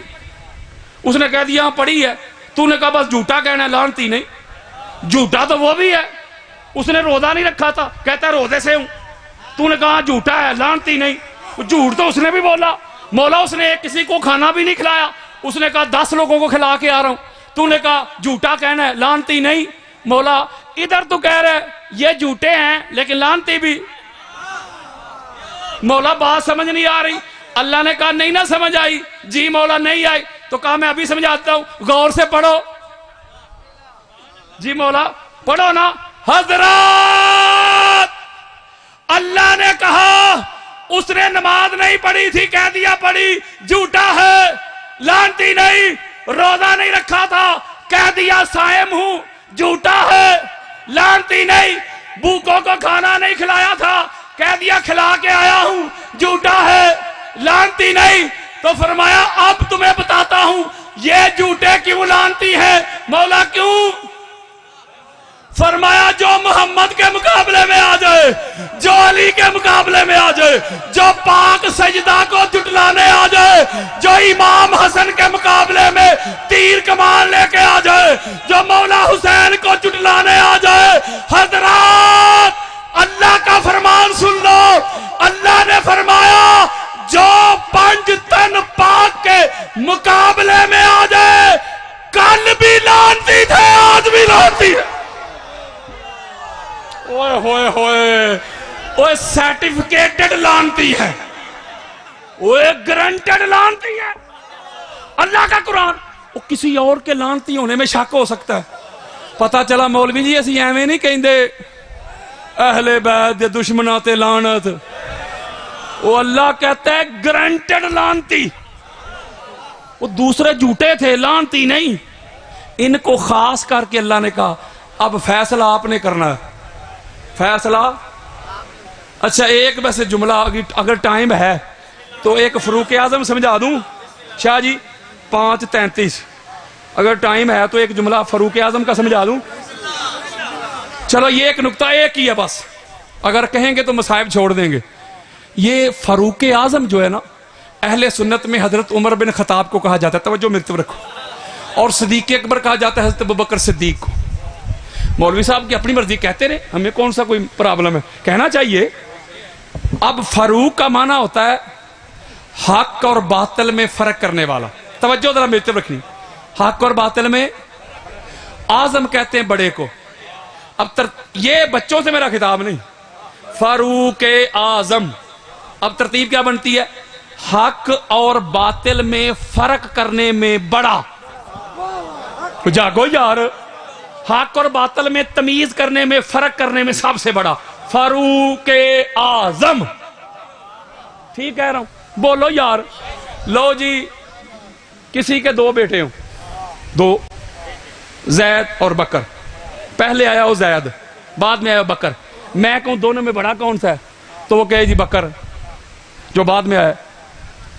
اس نے کہہ دیا پڑھی ہے، تو نے کہا بس جھوٹا کہنا ہے لعنتی نہیں۔ جھوٹا تو وہ بھی ہے، اس نے روزہ نہیں رکھا تھا، کہتا ہے روزے سے ہوں، تو نے کہا جھوٹا ہے لعنتی نہیں۔ جھوٹ تو اس نے بھی بولا، مولا اس نے کسی کو کھانا بھی نہیں کھلایا، اس نے کہا 10 لوگوں کو کھلا کے آ رہا ہوں، تو نے کہا جھوٹا کہنا ہے لعنتی نہیں۔ مولا ادھر تو کہہ رہے یہ جھوٹے ہیں لیکن لعنتی بھی۔ مولا بات سمجھ نہیں آ رہی۔ اللہ نے کہا نہیں نہ سمجھ آئی؟ جی مولا نہیں آئی۔ تو کہا میں ابھی سمجھاتا ہوں، غور سے پڑھو۔ جی مولا پڑھو نا۔ حضرات اللہ نے کہا اس نے نماز نہیں پڑھی تھی، کہہ دیا پڑھی، جھوٹا ہے لعنتی نہیں۔ روزہ نہیں رکھا تھا، کہہ دیا صائم ہوں، جھوٹا ہے لعنتی نہیں۔ بھوکوں کو کھانا نہیں کھلایا تھا، کہہ دیا کھلا کے آیا ہوں، جھوٹا ہے لعنتی نہیں۔ تو فرمایا اب تمہیں بتاتا ہوں یہ جھوٹے کیوں لعنتی ہیں۔ مولا کیوں؟ فرمایا جو محمد کے مقابلے میں آ جائے، جو علی کے مقابلے میں آ جائے، جو پاک سجدہ کو جھٹلانے آ جائے، جو امام حسن کے مقابلے میں تیر کمان لے کے آ جائے، جو مولا حسین کو جھٹلانے آ جائے، حضرات اللہ کا فرمان سن لو۔ اللہ نے فرمایا جو 5 تن پاک کے مقابلے میں آ جائے، کل بھی لعنتی تھے آج بھی لعنتی ہے۔ اوئے ہوئے ہوئے، اوئے سرٹیفکیٹڈ لعنتی ہے، اوئے گرانٹڈ لعنتی ہے۔ اللہ کا قرآن، وہ کسی اور کے لعنتی ہونے میں شک ہو سکتا ہے۔ پتا چلا مولوی جی اسی ایویں نہیں کہندے اہل بیت دے دشمناں تے لعنت، وہ اللہ کہتا ہے گرانٹڈ لعنتی۔ وہ دوسرے جھوٹے تھے لعنتی نہیں، ان کو خاص کر کے اللہ نے کہا اب فیصلہ آپ نے کرنا ہے۔ فیصلہ اچھا ایک ویسے جملہ اگر ٹائم ہے تو ایک فاروق اعظم سمجھا دوں شاہ جی 5:33، اگر ٹائم ہے تو ایک جملہ فاروق اعظم کا سمجھا دوں۔ چلو یہ ایک نقطہ ایک ہی ہے بس، اگر کہیں گے تو مصائب چھوڑ دیں گے۔ یہ فاروق اعظم جو ہے نا، اہل سنت میں حضرت عمر بن خطاب کو کہا جاتا ہے، توجہ میری طرف رکھو، اور صدیق اکبر کہا جاتا ہے حضرت ابوبکر صدیق کو۔ مولوی صاحب کی اپنی مرضی کہتے رہے، ہمیں کون سا کوئی پرابلم ہے، کہنا چاہیے۔ اب فاروق کا معنی ہوتا ہے حق اور باطل میں فرق کرنے والا، توجہ ذرا میری طرف رکھنی، حق اور باطل میں۔ اعظم کہتے ہیں بڑے کو۔ اب یہ بچوں سے میرا خطاب نہیں، فاروق اعظم۔ اب ترتیب کیا بنتی ہے؟ حق اور باطل میں فرق کرنے میں بڑا، جاگو یار، حق اور باطل میں تمیز کرنے میں فرق کرنے میں سب سے بڑا فاروق اعظم۔ ٹھیک کہہ رہا ہوں؟ بولو یار۔ لو جی کسی کے 2 بیٹے ہوں، 2 زید اور بکر، پہلے آیا وہ زید، بعد میں آیا بکر، میں کہوں دونوں میں بڑا کون سا ہے تو وہ کہے جی بکر، جو بعد میں آیا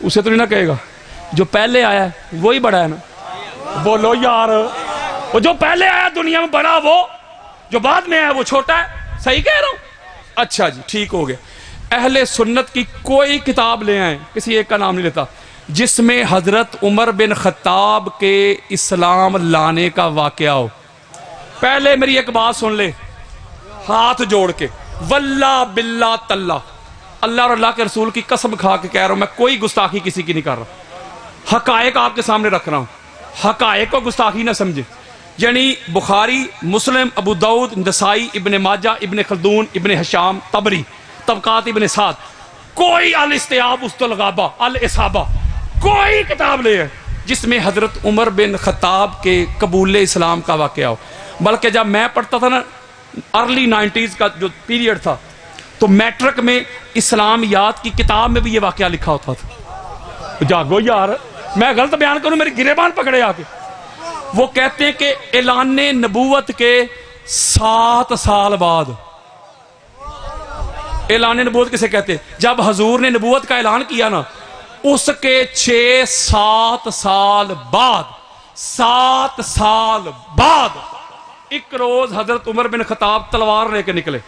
اسے تو نہیں نہ کہے گا جو پہلے آیا ہے وہی بڑا ہے نا؟ بولو یار، وہ جو پہلے آیا دنیا میں بڑا، وہ جو بعد میں آیا وہ چھوٹا ہے، صحیح کہہ رہا ہوں؟ اچھا جی ٹھیک ہو گیا۔ اہل سنت کی کوئی کتاب لے آئیں، کسی ایک کا نام نہیں لیتا، جس میں حضرت عمر بن خطاب کے اسلام لانے کا واقعہ ہو۔ پہلے میری ایک بات سن لے ہاتھ جوڑ کے، واللہ باللہ تاللہ، اللہ اور اللہ کے رسول کی قسم کھا کے کہہ رہا ہوں، میں کوئی گستاخی کسی کی نہیں کر رہا، حقائق آپ کے سامنے رکھ رہا ہوں، حقائق کو گستاخی نہ سمجھے۔ یعنی بخاری، مسلم، ابو داؤد، نسائی، ابن ماجہ، ابن خلدون، ابن حشام، طبری، طبقات ابن سعد، کوئی الاستیاب، الغابہ، الاصابہ، کوئی کتاب لے ہے جس میں حضرت عمر بن خطاب کے قبول اسلام کا واقعہ ہو۔ بلکہ جب میں پڑھتا تھا نا ارلی 90s کا جو پیریڈ تھا، تو میٹرک میں اسلامیات کی کتاب میں بھی یہ واقعہ لکھا ہوتا تھا۔ جاگو یار، میں غلط بیان کروں میری گریبان پکڑے آ کے۔ وہ کہتے ہیں کہ اعلان نبوت کے 7 سال بعد، اعلان نبوت کسے کہتے ہیں؟ جب حضور نے نبوت کا اعلان کیا نا، اس کے 6-7 سال بعد، 7 سال بعد ایک روز حضرت عمر بن خطاب تلوار لے کے نکلے،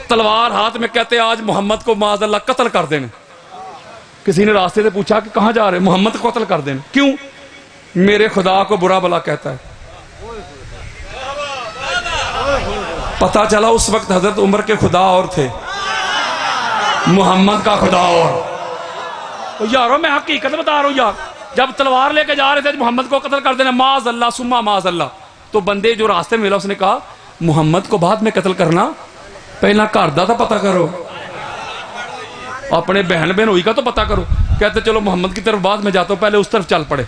تلوار ہاتھ میں، کہتے آج محمد کو معاذ اللہ قتل کر دینا۔ کسی نے راستے سے پوچھا کہ کہاں جا رہے؟ محمد کو قتل کر دینا۔ کیوں؟ میرے خدا کو برا بلا کہتا ہے۔ پتہ چلا اس وقت حضرت عمر کے خدا اور تھے، محمد کا خدا اور۔ یارو میں حقیقت بتا رہا ہوں یار، جب تلوار لے کے جا رہے تھے محمد کو قتل کر دینا، معاذ اللہ سما معاذ اللہ، تو بندے جو راستے میں ملا اس نے کہا محمد کو بعد میں قتل کرنا، پہلا گھر دا تو پتہ کرو، اپنے بہن ہوئی کا تو پتہ کرو۔ کہتے چلو محمد کی طرف بعد میں جاتا ہوں، پہلے اس طرف چل پڑے،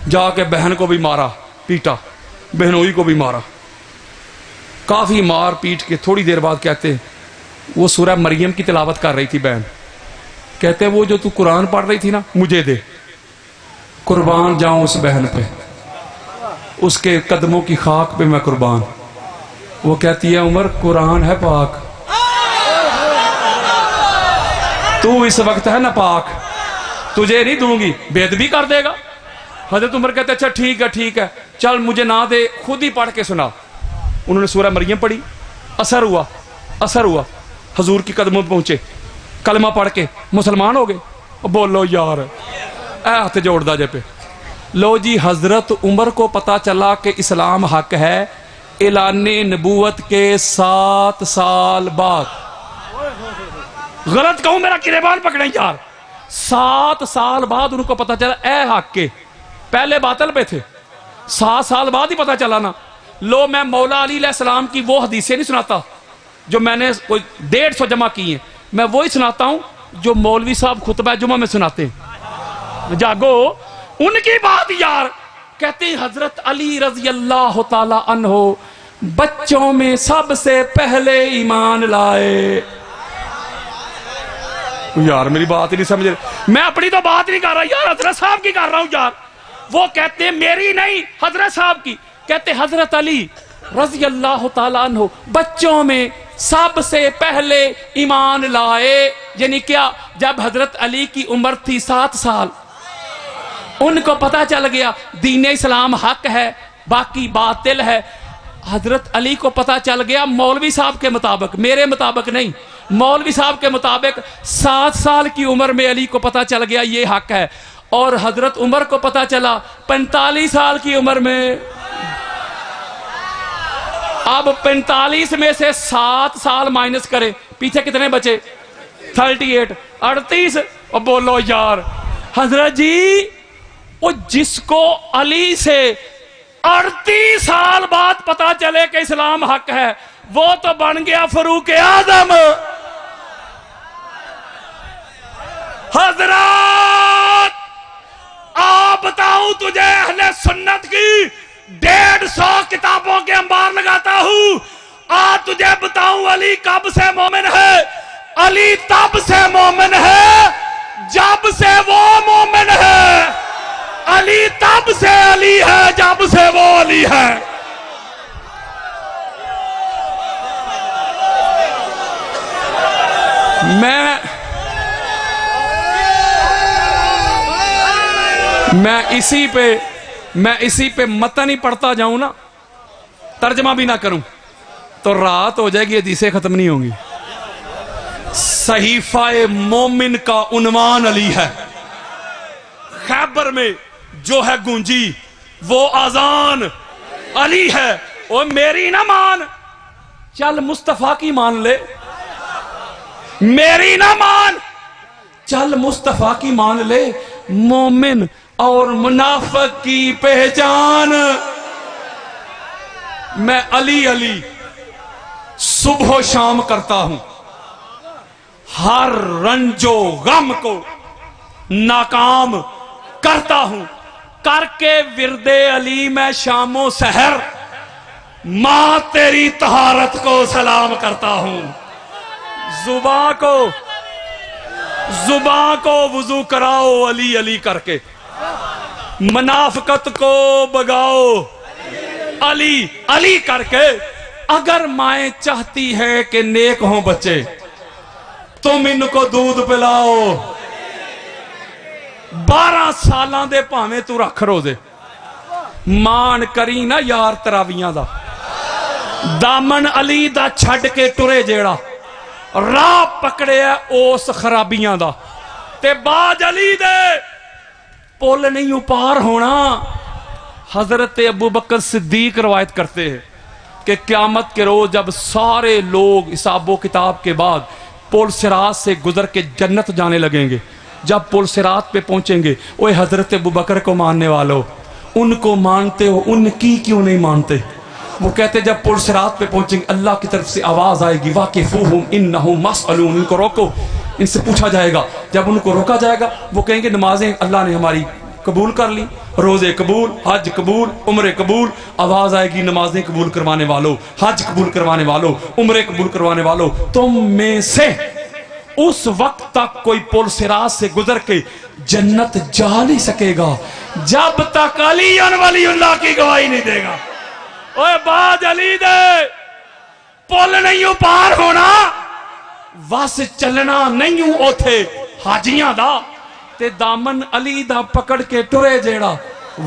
جا کے بہن کو بھی مارا پیٹا، بہنوئی کو بھی مارا، کافی مار پیٹ کے تھوڑی دیر بعد کہتے وہ سورہ مریم کی تلاوت کر رہی تھی بہن، کہتے وہ جو تو قرآن پڑھ رہی تھی نا مجھے دے، قربان جاؤں اس بہن پہ، اس کے قدموں کی خاک پہ میں قربان۔ وہ کہتی ہے عمر قرآن ہے پاک، تو اس وقت ہے نا پاک، تجھے نہیں دوں گی، بے ادبی کر دے گا۔ حضرت عمر کہتے اچھا ٹھیک ہے چل مجھے نہ دے، خود ہی پڑھ کے سنا۔ انہوں نے سورہ مریم پڑھی، اثر ہوا، حضور کی قدموں پہ پہنچے، کلمہ پڑھ کے مسلمان ہو گئے۔ بولو یار، اے ہاتھ جوڑ دا جے پہ۔ لو جی، حضرت عمر کو پتا چلا کہ اسلام حق ہے اعلان نبوت کے 7 سال بعد۔ غلط کہوں میرا گریبان پکڑیں یار، 7 سال بعد ان کو پتا چلا اے حق کے، پہلے باطل پہ تھے، 7 سال بعد ہی پتا چلا نا۔ لو میں مولا علی علیہ السلام کی وہ حدیثیں نہیں سناتا جو میں نے کوئی 150 جمع کی ہیں، میں وہی سناتا ہوں جو مولوی صاحب خطبہ جمعہ میں سناتے ہیں۔ جاگو، ان کی بات یار، کہتے ہیں حضرت علی رضی اللہ تعالی عنہ بچوں میں سب سے پہلے ایمان لائے۔ یار میری بات ہی نہیں سمجھ رہے، میں اپنی تو بات نہیں کر رہا یار، حضرت صاحب کی کر رہا ہوں یار۔ وہ کہتے ہیں میری نہیں، حضرت صاحب کی، کہتے حضرت علی رضی اللہ تعالیٰ عنہ بچوں میں سب سے پہلے ایمان لائے۔ یعنی کیا؟ جب حضرت علی کی عمر تھی 7 سال، ان کو پتا چل گیا دین اسلام حق ہے باقی باطل ہے۔ حضرت علی کو پتا چل گیا مولوی صاحب کے مطابق، میرے مطابق نہیں، مولوی صاحب کے مطابق 7 سال کی عمر میں علی کو پتا چل گیا یہ حق ہے، اور حضرت عمر کو پتا چلا 45 سال کی عمر میں۔ اب 45 میں سے 7 سال مائنس کریں، پیچھے کتنے بچے؟ 38، 38۔ اب بولو یار، حضرت جی وہ جس کو علی سے 38 سال بعد پتا چلے کہ اسلام حق ہے، وہ تو بن گیا فاروق اعظم۔ حضرات آپ بتاؤں تجھے، اہل سنت کی 150 کتابوں کے انبار لگاتا ہوں، آج تجھے بتاؤں علی کب سے مومن ہے؟ علی تب سے مومن ہے جب سے وہ مومن ہے، علی تب سے علی ہے جب سے وہ علی ہے۔ میں اسی پہ متن ہی پڑھتا جاؤں نا، ترجمہ بھی نہ کروں تو رات ہو جائے گی، حدیثیں ختم نہیں ہوں گی۔ صحیفہ مومن کا عنوان علی ہے، خیبر میں جو ہے گونجی وہ آذان علی ہے۔ او میری نہ مان، چل مصطفیٰ کی مان لے، میری نہ مان، چل مصطفیٰ کی مان لے، مومن اور منافق کی پہچان۔ میں علی علی صبح و شام کرتا ہوں، ہر رنج و غم کو ناکام کرتا ہوں، کر کے ورد علی میں شام و سحر ماں تیری طہارت کو سلام کرتا ہوں۔ زباں کو وضو کراؤ علی علی کر کے، منافقت کو بگاؤ علی علی کر کے۔ اگر مائیں چاہتی ہے کہ نیک ہوں بچے، تم ان کو دودھ پلاؤ۔ 12 سالاں دے پاویں تو رکھ روزے، مان کری نا یار تراویاں دا، دامن علی دا چھڈ کے ٹرے جیڑا، راہ پکڑے اس خرابیاں دا، تے باج علی دے پول نہیں اپار ہونا۔ حضرت ابو بکر صدیق روایت کرتے ہیں کہ قیامت کے روز جب سارے لوگ حساب و کتاب کے بعد پل صراط سے گزر کے جنت جانے لگیں گے، جب پل صراط پہ پہنچیں گے، اوے حضرت ابو بکر کو ماننے والوں، ان کو مانتے ہو، ان کی کیوں نہیں مانتے؟ وہ کہتے جب پل صراط پہ پہنچیں گے اللہ کی طرف سے آواز آئے گی واقفوہم انہم مسئلون، ان کو روکو، ان سے پوچھا جائے گا۔ جب ان کو روکا جائے گا وہ کہیں گے نمازیں اللہ نے ہماری قبول کر لی، روزے قبول، حج قبول، عمرے قبول۔ آواز آئے گی نمازیں قبول کروانے والوں، حج قبول کروانے والوں، عمرے قبول کروانے والوں، تم میں سے اس وقت تک کوئی پل صراط سے گزر کے جنت جا نہیں سکے گا جب تک علی ولی اللہ کی گواہی نہیں دے گا۔ اوے باج علی دے پل نہیں پار ہونا، وس چلنا نہیں اوتھے حاجیاں دا، تے دامن علی دا پکڑ کے ٹرے جیڑا،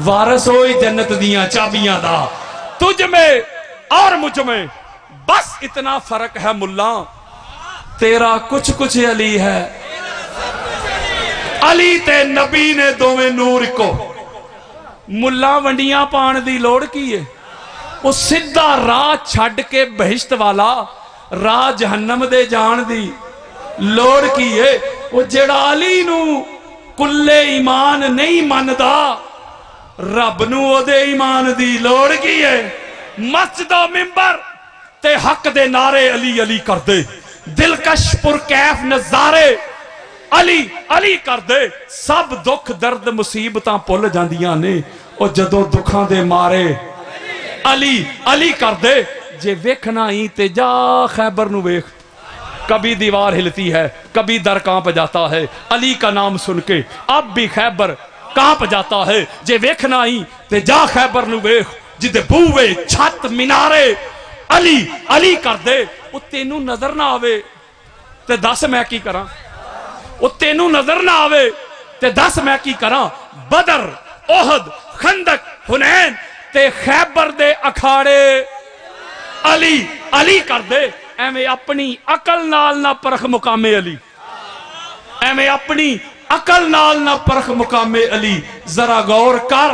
وارث ہوئی جنت دیاں چابیاں دا۔ تجھ میں اور مجھ میں بس اتنا فرق ہے ملا، تیرا کچھ کچھ علی ہے، علی تے نبی نے دوویں نور کو۔ ملا ونڈیاں پان دی لوڑ کی ہے، وہ سدھا راہ چھڈ کے بہشت والا راہ جہنم دے جان دی لوڑ کی ہے۔ وہ جڑا علی نو کلے ایمان نہیں مندا، رب نو او دے ایمان دی لوڑ کی ہے۔ مسجد و منبر تے حق دے نعرے علی علی کر دے، دلکش پرکیف نظارے علی علی کر دے، سب دکھ درد مصیبتاں پل جاندیاں نے، او جدوں دکھاں دے مارے علی علی کر دے۔ جے ویکھنا ہی تے جا خیبر نو ویکھ، کبھی دیوار ہلتی ہے، کبھی در کانپ جاتا ہے، علی کا نام سن کے اب بھی خیبر کانپ جاتا ہے۔ جے ویکھنا ہی تے جا خیبر نو ویکھ، جدے بوئے چھت مینارے علی علی کر دے۔ وہ تینوں نظر نہ آوے تے دس میں کی کراں، وہ تینوں نظر نہ آوے تے دس میں کی کراں۔ بدر، احد، خندق، حنین تے خیبر دے اکھاڑے علی علی کر دے۔ ایویں اپنی عقل نال نہ پرخ مقام علی، ایویں اپنی عقل نال نہ پرخ مقام علی، ذرا غور کر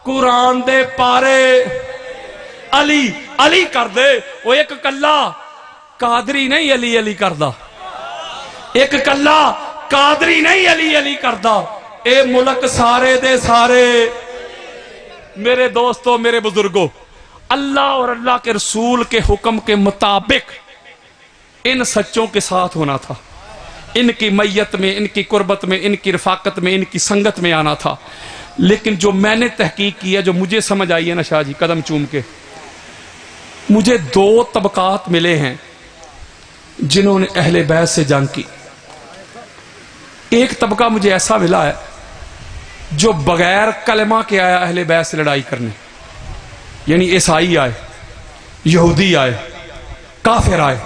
قرآن دے پارے علی علی کر دے۔ وہ ایک کلا قادری نہیں علی علی کردہ، ایک کلا قادری نہیں علی علی کردہ، اے ملک سارے دے سارے۔ میرے دوستو، میرے بزرگوں، اللہ اور اللہ کے رسول کے حکم کے مطابق ان سچوں کے ساتھ ہونا تھا، ان کی میت میں، ان کی قربت میں، ان کی رفاقت میں، ان کی سنگت میں آنا تھا۔ لیکن جو میں نے تحقیق کیا، جو مجھے سمجھ آئی ہے نا شاہ جی قدم چوم کے، مجھے 2 طبقات ملے ہیں جنہوں نے اہل بیت سے جنگ کی۔ ایک طبقہ مجھے ایسا ملا ہے جو بغیر کلمہ کے آیا اہل بیت سے لڑائی کرنے، یعنی عیسائی آئے، یہودی آئے، کافر آئے،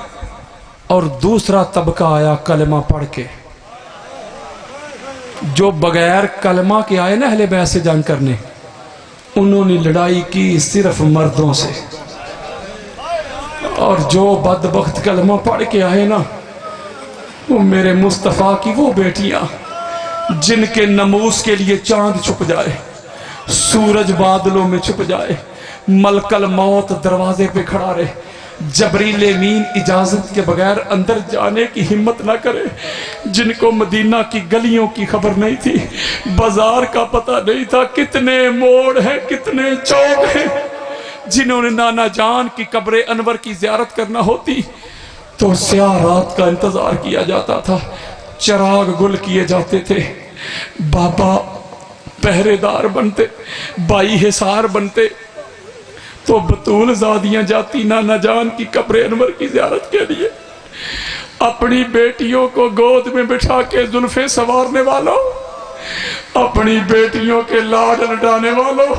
اور دوسرا طبقہ آیا کلمہ پڑھ کے. جو بغیر کلمہ کے آئے نا اہل بیت سے جنگ کرنے، انہوں نے لڑائی کی صرف مردوں سے. اور جو بدبخت کلمہ پڑھ کے آئے نا، وہ میرے مصطفیٰ کی وہ بیٹیاں جن کے نموز کے لیے چاند چھپ جائے، سورج بادلوں میں چھپ جائے، ملک الموت دروازے پہ کھڑا رہے، جبریل امین اجازت کے بغیر اندر جانے کی ہمت نہ کرے، جن کو مدینہ کی گلیوں کی خبر نہیں تھی، بازار کا پتہ نہیں تھا کتنے موڑ ہیں کتنے چوک ہیں، جنہوں نے نانا جان کی قبر انور کی زیارت کرنا ہوتی تو سیاہ رات کا انتظار کیا جاتا تھا، چراغ گل کیے جاتے تھے، بابا پہرے دار بنتے، بائی حصار بنتے، تو بطول زادیاں جاتی نانا جان کی قبر انور کی زیارت کے لیے. اپنی بیٹیوں کو گود میں بٹھا کے زلفیں سنوارنے والوں، اپنی بیٹیوں کے لاڈ لڈانے والوں،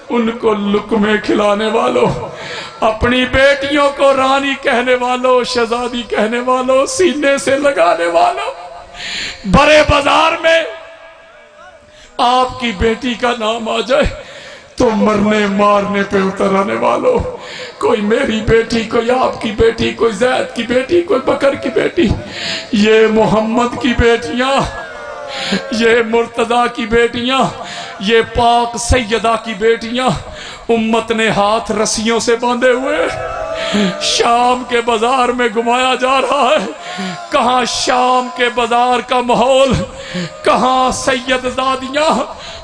ان کو لقمے کھلانے والوں، اپنی بیٹیوں کو رانی کہنے والوں، شہزادی کہنے والوں، سینے سے لگانے والوں، بڑے بازار میں آپ کی بیٹی کا نام آ جائے تو مرنے مارنے پہ اتر آنے والوں، کوئی میری بیٹی، کوئی آپ کی بیٹی، کوئی زید کی بیٹی، کوئی بکر کی بیٹی، یہ محمد کی بیٹیاں، یہ مرتضیٰ کی بیٹیاں، یہ پاک سیدہ کی بیٹیاں، امت نے ہاتھ رسیوں سے باندھے ہوئے شام کے بازار میں گھمایا جا رہا ہے. کہاں شام کے بازار کا ماحول، کہاں سید زادیاں،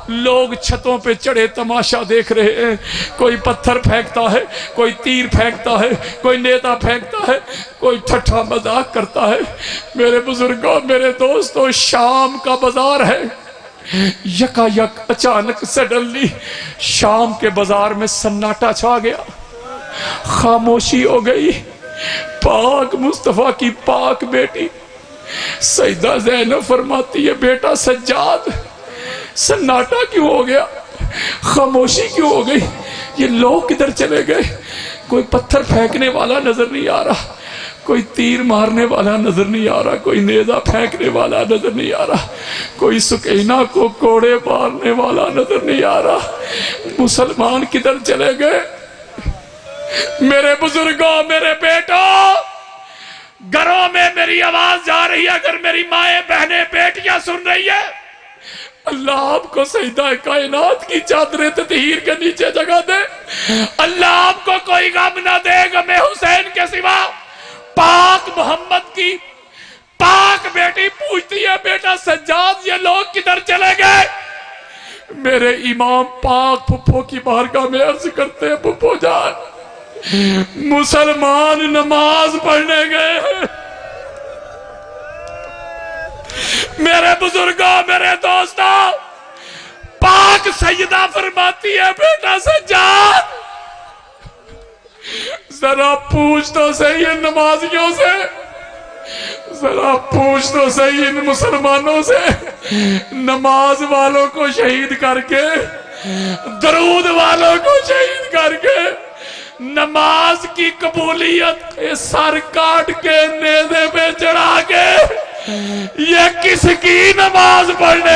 لوگ چھتوں پہ چڑھے تماشا دیکھ رہے ہیں، کوئی پتھر پھینکتا ہے، کوئی تیر پھینکتا ہے، کوئی نیزہ پھینکتا ہے، کوئی ٹھٹھا مذاق کرتا ہے. میرے بزرگوں، میرے دوستوں، شام کا بازار ہے. یکا یک اچانک سڈنلی شام کے بازار میں سناٹا چھا گیا، خاموشی ہو گئی. پاک مصطفیٰ کی پاک بیٹی سیدہ زینب فرماتی ہے، بیٹا سجاد، سناٹا کیوں ہو گیا، خاموشی کیوں ہو گئی، یہ لوگ کدھر چلے گئے؟ کوئی پتھر پھینکنے والا نظر نہیں آ رہا، کوئی تیر مارنے والا نظر نہیں آ رہا، کوئی نیزہ پھینکنے والا نظر نہیں آ رہا، کوئی سکینہ کو کوڑے مارنے والا نظر نہیں آ رہا. مسلمان کدھر چلے گئے؟ میرے بزرگوں، میرے بیٹوں، گھروں میں میری آواز جا رہی ہے، اگر میری مائیں بہنیں بیٹیاں سن رہی ہے، اللہ آپ کو سیدہ کائنات کی چادر تطہیر کے نیچے جگہ دے. اللہ آپ کو کوئی غم نہ دے غم حسین کے سوا. پاک محمد کی پاک بیٹی پوچھتی ہے، بیٹا سجاد، یہ لوگ کدھر چلے گئے؟ میرے امام پاک پھپھو کی بارگاہ میں عرض کرتے ہیں، پھپھو جان، مسلمان نماز پڑھنے گئے ہیں. میرے بزرگوں، میرے دوستوں، پاک سیدہ فرماتی ہے، بیٹا سجاد، ذرا پوچھ تو صحیح ان نمازیوں سے، ذرا پوچھ تو صحیح ان مسلمانوں سے، نماز والوں کو شہید کر کے، درود والوں کو شہید کر کے، نماز کی قبولیت سر کاٹ کے نیزے پہ چڑھا کے، یہ کس کی نماز پڑھنے